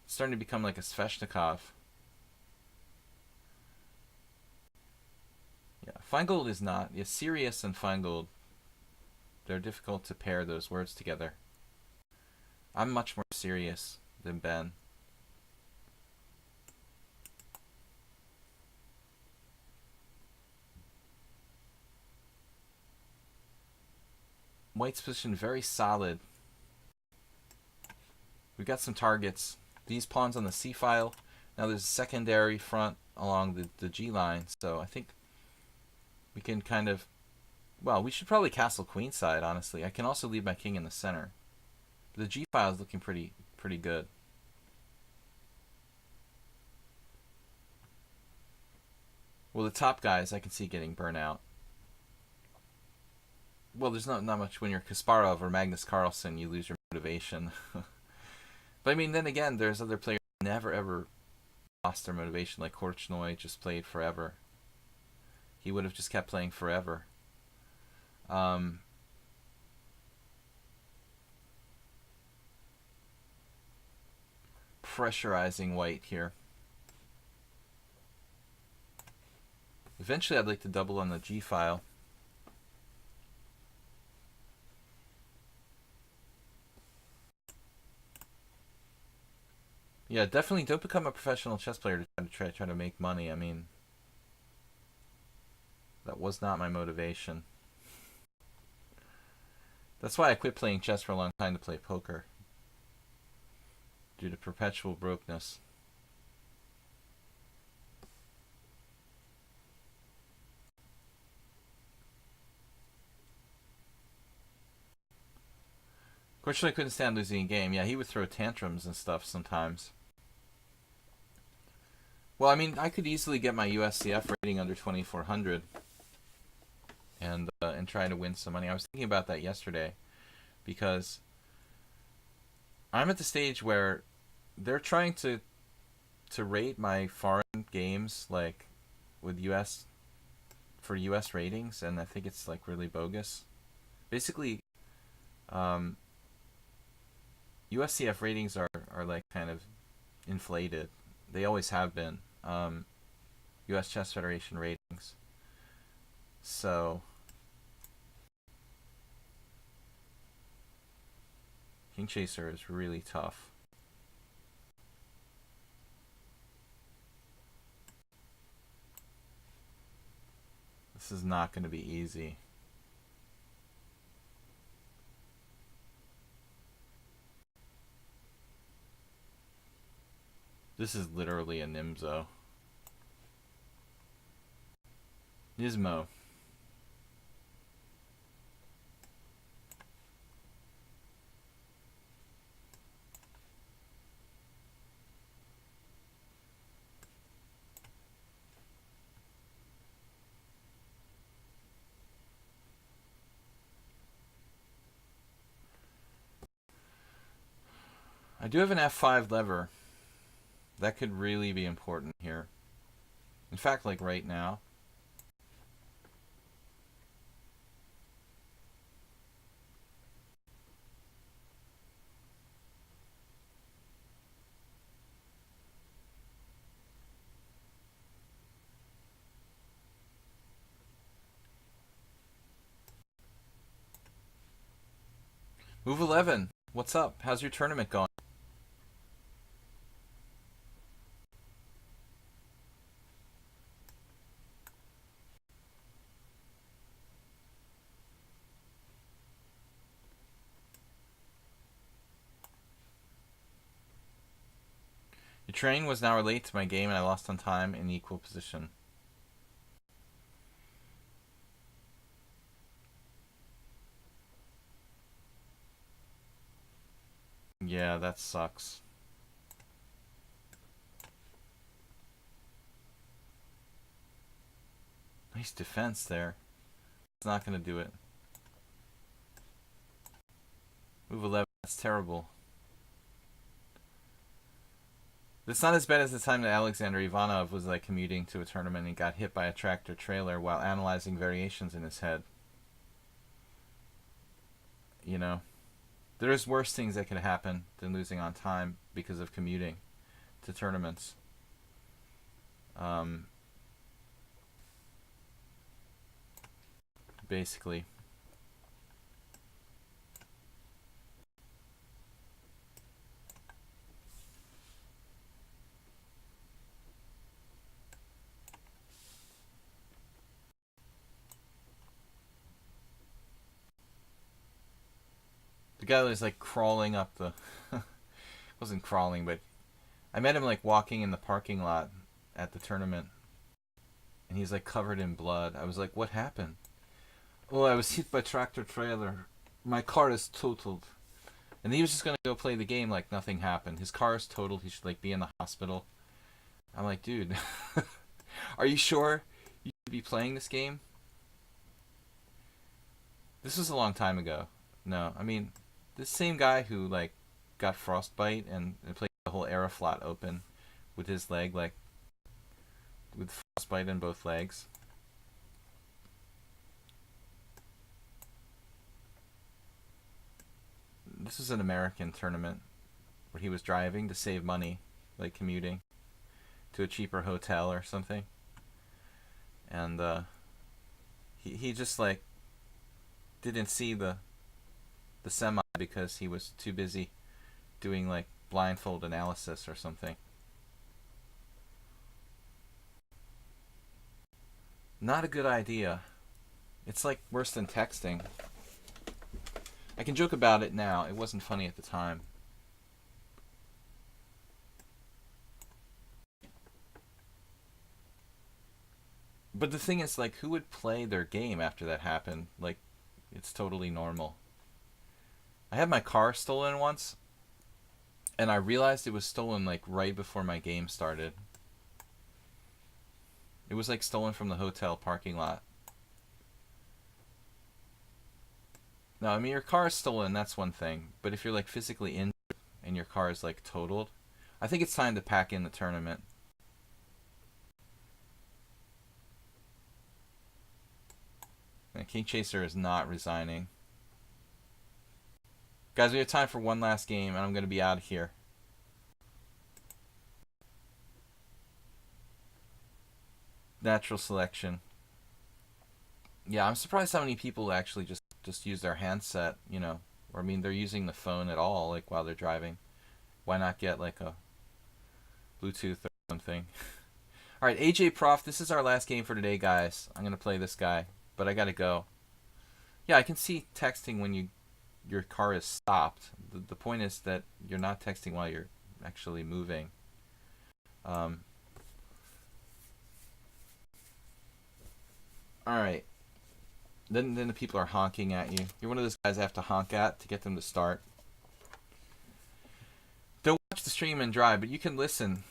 It's starting to become like a Sveshnikov. Yeah, Feingold is not. Yeah, Sirius and Feingold, they're difficult to pair those words together. I'm much more serious than Ben. White's position very solid. We got some targets. These pawns on the c file. Now there's a secondary front along the g line, so I think we can kind of... Well, we should probably castle queenside, honestly. I can also leave my king in the center. The g file is looking pretty good. Well, the top guys I can see getting burnt out. Well, there's not much when you're Kasparov or Magnus Carlsen, you lose your motivation. But I mean, then again, there's other players who never ever lost their motivation, like Korchnoi just played forever. He would have just kept playing forever. Pressurizing white here. Eventually I'd like to double on the G file. Yeah, definitely don't become a professional chess player to try to make money. I mean, that was not my motivation. That's why I quit playing chess for a long time to play poker. Due to perpetual brokenness. Fortunately, I couldn't stand losing a game. Yeah, he would throw tantrums and stuff sometimes. Well, I mean, I could easily get my USCF rating under 2400 and try to win some money. I was thinking about that yesterday because I'm at the stage where they're trying to rate my foreign games like with US for US ratings, and I think it's like really bogus. Basically, USCF ratings are like kind of inflated. They always have been. US Chess Federation ratings. So King Chaser is really tough. This is not going to be easy. This is literally a Nimzo. Nismo. I do have an F5 lever. That could really be important here. In fact, like right now. Move 11. What's up? How's your tournament going? Your train was now late to my game and I lost on time in equal position. Yeah, that sucks. Nice defense there. It's not going to do it. Move 11. That's terrible. It's not as bad as the time that Alexander Ivanov was like commuting to a tournament and got hit by a tractor trailer while analyzing variations in his head. You know, there's worse things that could happen than losing on time because of commuting to tournaments. Basically. guy was like crawling up the. Wasn't crawling, but I met him like walking in the parking lot at the tournament, and he's like covered in blood. I was like, "What happened?" "Oh, I was hit by tractor trailer. My car is totaled." And he was just gonna go play the game like nothing happened. His car is totaled. He should like be in the hospital. I'm like, dude, are you sure you should be playing this game? This was a long time ago. No, I mean, this same guy who like got frostbite and played the whole Aeroflot Open with his leg like with frostbite in both legs. This was an American tournament where he was driving to save money, like commuting to a cheaper hotel or something, and he just like didn't see the semi because he was too busy doing like blindfold analysis or something. Not a good idea. It's like worse than texting. I can joke about it now. It wasn't funny at the time. But the thing is, like, who would play their game after that happened? Like, it's totally normal. I had my car stolen once, and I realized it was stolen, like, right before my game started. It was, like, stolen from the hotel parking lot. No, I mean, your car is stolen, that's one thing. But if you're, like, physically injured and your car is, like, totaled, I think it's time to pack in the tournament. And King Chaser is not resigning. Guys, we have time for one last game, and I'm going to be out of here. Natural selection. Yeah, I'm surprised how many people actually just use their handset, you know. Or, I mean, they're using the phone at all, like, while they're driving. Why not get, like, a Bluetooth or something? Alright, AJ Prof, this is our last game for today, guys. I'm going to play this guy, but I got to go. Yeah, I can see texting when your car is stopped. The point is that you're not texting while you're actually moving. Alright. Then the people are honking at you. You're one of those guys I have to honk at to get them to start. Don't watch the stream and drive, but you can listen.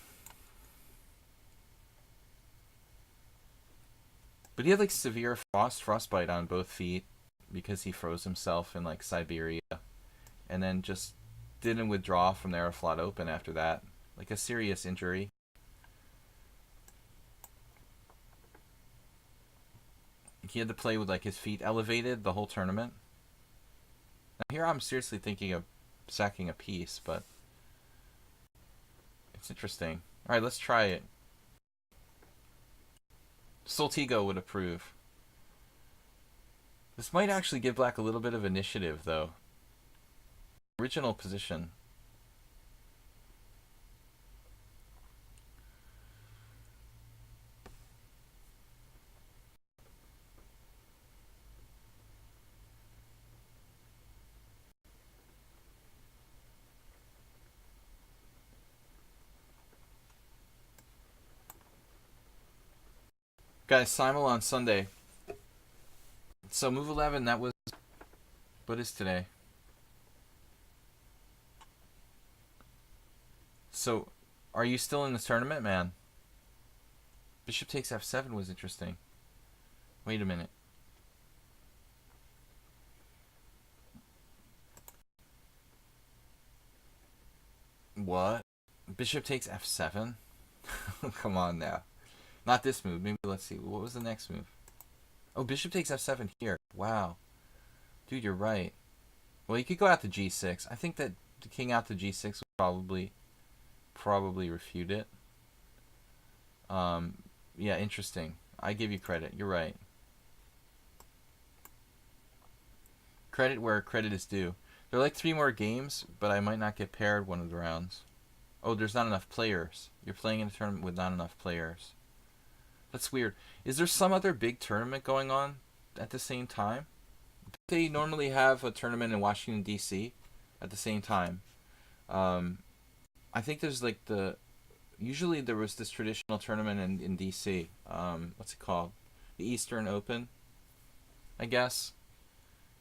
But he had like severe frostbite on both feet because he froze himself in like Siberia, and then just didn't withdraw from the Aeroflot Open after that. Like a serious injury. He had to play with like his feet elevated the whole tournament. Now here I'm seriously thinking of sacking a piece, but it's interesting. Alright, let's try it. Soltigo would approve. This might actually give black a little bit of initiative, though. Original position. Guys, Simul on Sunday. So move 11, that was... What is today? So, are you still in this tournament, man? Bishop takes f7 was interesting. Wait a minute. What? Bishop takes f7? Come on now. Not this move. Maybe let's see. What was the next move? Oh, bishop takes f7 here. Wow. Dude, you're right. Well, you could go out to g6. I think that the king out to g6 would probably refute it. Yeah, interesting. I give you credit. You're right. Credit where credit is due. There are like 3 more games, but I might not get paired one of the rounds. Oh, there's not enough players. You're playing in a tournament with not enough players. That's weird. Is there some other big tournament going on at the same time? They normally have a tournament in Washington, D.C. at the same time. Um, I think there's like usually there was this traditional tournament in DC. What's it called? The Eastern Open, I guess.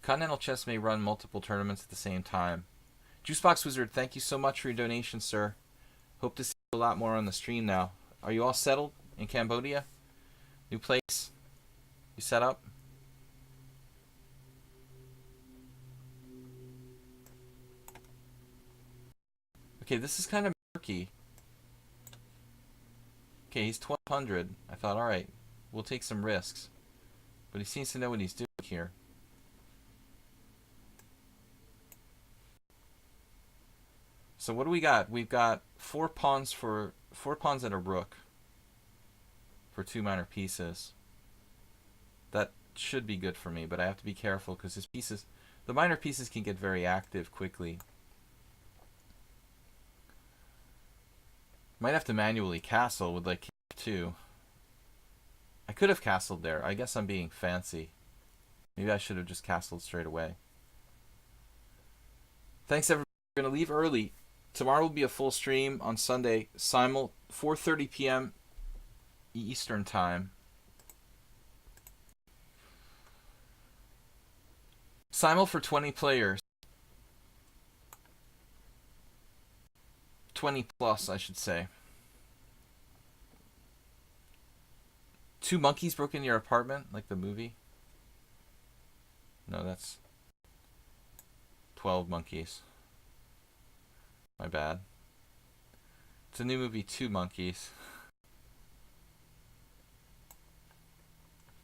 Continental Chess may run multiple tournaments at the same time. Juicebox Wizard, thank you so much for your donation, sir. Hope to see you a lot more on the stream now. Are you all settled in Cambodia? New place? You set up? Okay, this is kind of murky. Okay, he's 1200. I thought, alright, we'll take some risks. But he seems to know what he's doing here. So what do we got? We've got four pawns and a rook for 2 minor pieces. That should be good for me, but I have to be careful because the minor pieces can get very active quickly. Might have to manually castle with like King 2. I could have castled there. I guess I'm being fancy. Maybe I should have just castled straight away. Thanks everybody. We're going to leave early. Tomorrow will be a full stream on Sunday, 4:30 p.m. Eastern Time. Simul for 20 players. 20 plus, I should say. 2 monkeys broke into your apartment, like the movie? No, that's 12 monkeys. My bad. It's a new movie, 2 monkeys.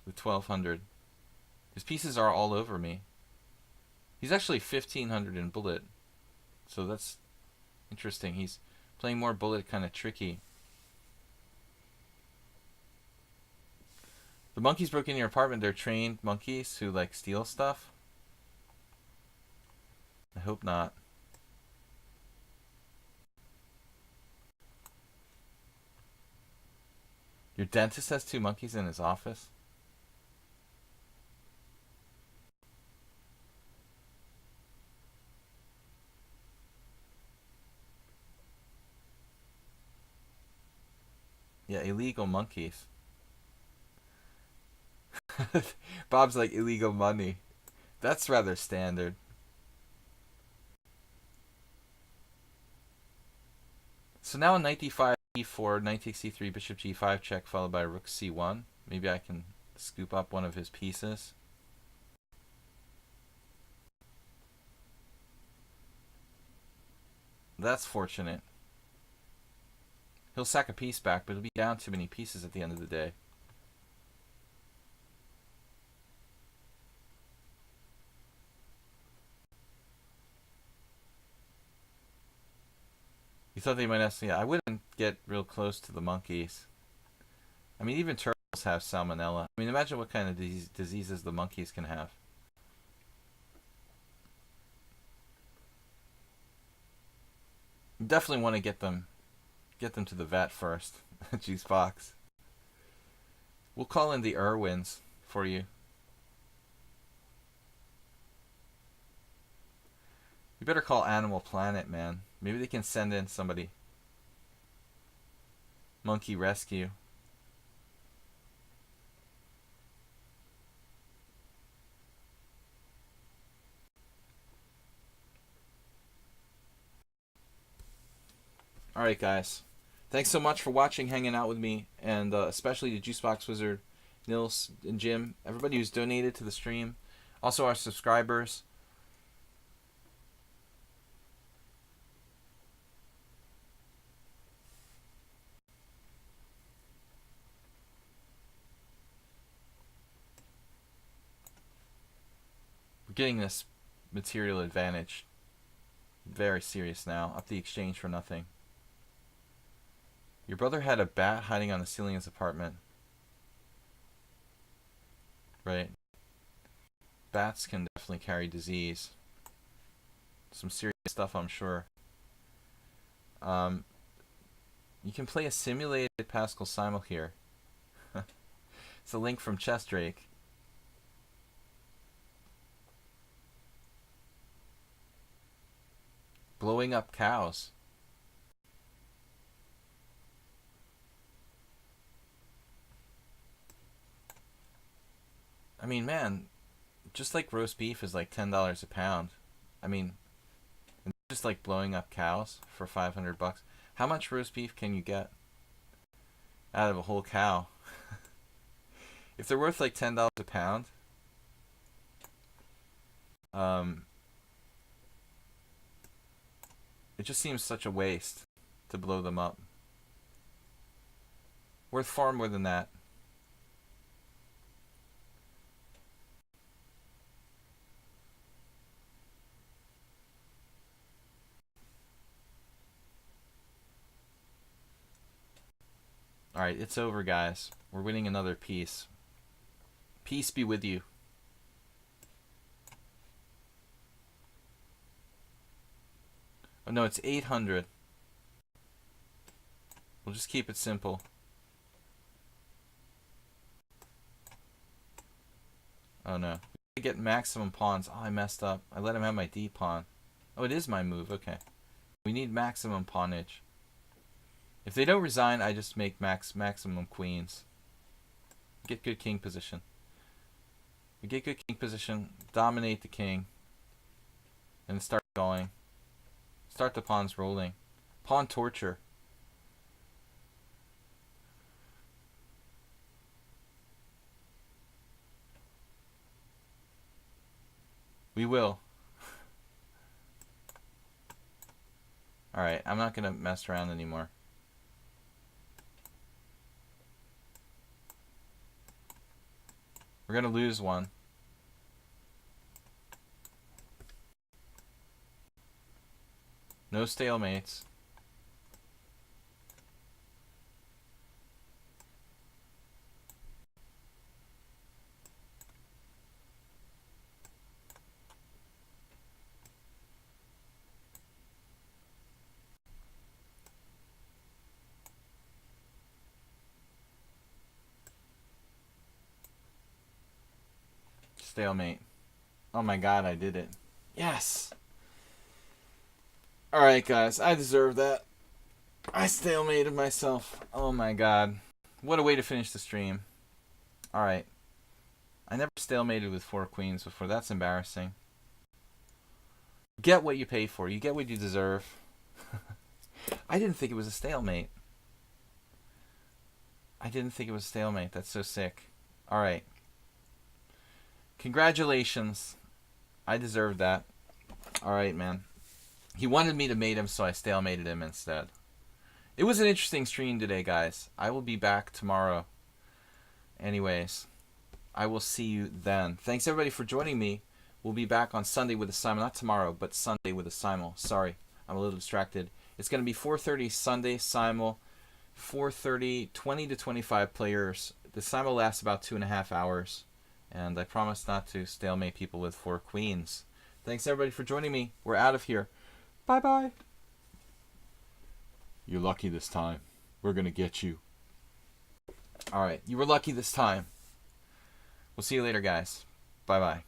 With 1200. His pieces are all over me. He's actually 1500 in bullet. So that's interesting. He's playing more bullet, kind of tricky. The monkeys broke into your apartment. They're trained monkeys who like steal stuff. I hope not. Your dentist has 2 monkeys in his office? Yeah, illegal monkeys. Bob's like illegal money. That's rather standard. So now knight d5, e4, knight takes c3, bishop g5 check, followed by rook c1. Maybe I can scoop up one of his pieces. That's fortunate. He'll sack a piece back, but it'll be down too many pieces at the end of the day. You thought they might ask, yeah, I wouldn't get real close to the monkeys. I mean, even turtles have salmonella. I mean, imagine what kind of diseases the monkeys can have. You definitely want to get them to the vet first. Juice box. We'll call in the Irwins for you. You better call Animal Planet, man. Maybe they can send in somebody. Monkey Rescue. Alright, guys. Thanks so much for watching, hanging out with me, and especially to Juicebox Wizard, Nils, and Jim. Everybody who's donated to the stream. Also our subscribers. We're getting this material advantage. Very serious now. Up the exchange for nothing. Your brother had a bat hiding on the ceiling of his apartment. Right. Bats can definitely carry disease. Some serious stuff, I'm sure. You can play a simulated Pascal Simul here. It's a link from Chess Drake. blowing up cows. I mean, man, just like roast beef is like $10 a pound. I mean, just like blowing up cows for $500. How much roast beef can you get out of a whole cow? If they're worth like $10 a pound, um, it just seems such a waste to blow them up. Worth far more than that. Alright, it's over, guys. We're winning another piece. Peace be with you. Oh no, it's 800. We'll just keep it simple. Oh no. We get maximum pawns. Oh, I messed up. I let him have my D pawn. Oh, it is my move. Okay. We need maximum pawnage. If they don't resign, I just make maximum queens. Get good king position. We get good king position, dominate the king, and start going. Start the pawns rolling. Pawn torture. We will. Alright, I'm not going to mess around anymore. We're going to lose one. No stalemates. Stalemate. Oh my god, I did it. Yes! Alright, guys, I deserve that. I stalemated myself. Oh my god. What a way to finish the stream. Alright. I never stalemated with 4 queens before. That's embarrassing. Get what you pay for. You get what you deserve. I didn't think it was a stalemate. I didn't think it was a stalemate. That's so sick. Alright. Congratulations. I deserved that. Alright, man. He wanted me to mate him, so I stalemated him instead. It was an interesting stream today, guys. I will be back tomorrow. Anyways, I will see you then. Thanks, everybody, for joining me. We'll be back on Sunday with a simul. Not tomorrow, but Sunday with a simul. Sorry, I'm a little distracted. It's going to be 4:30 Sunday simul. 4:30, 20 to 25 players. The simul lasts about 2.5 hours. And I promise not to stalemate people with 4 queens. Thanks, everybody, for joining me. We're out of here. Bye-bye. You're lucky this time. We're going to get you. Alright, you were lucky this time. We'll see you later, guys. Bye-bye.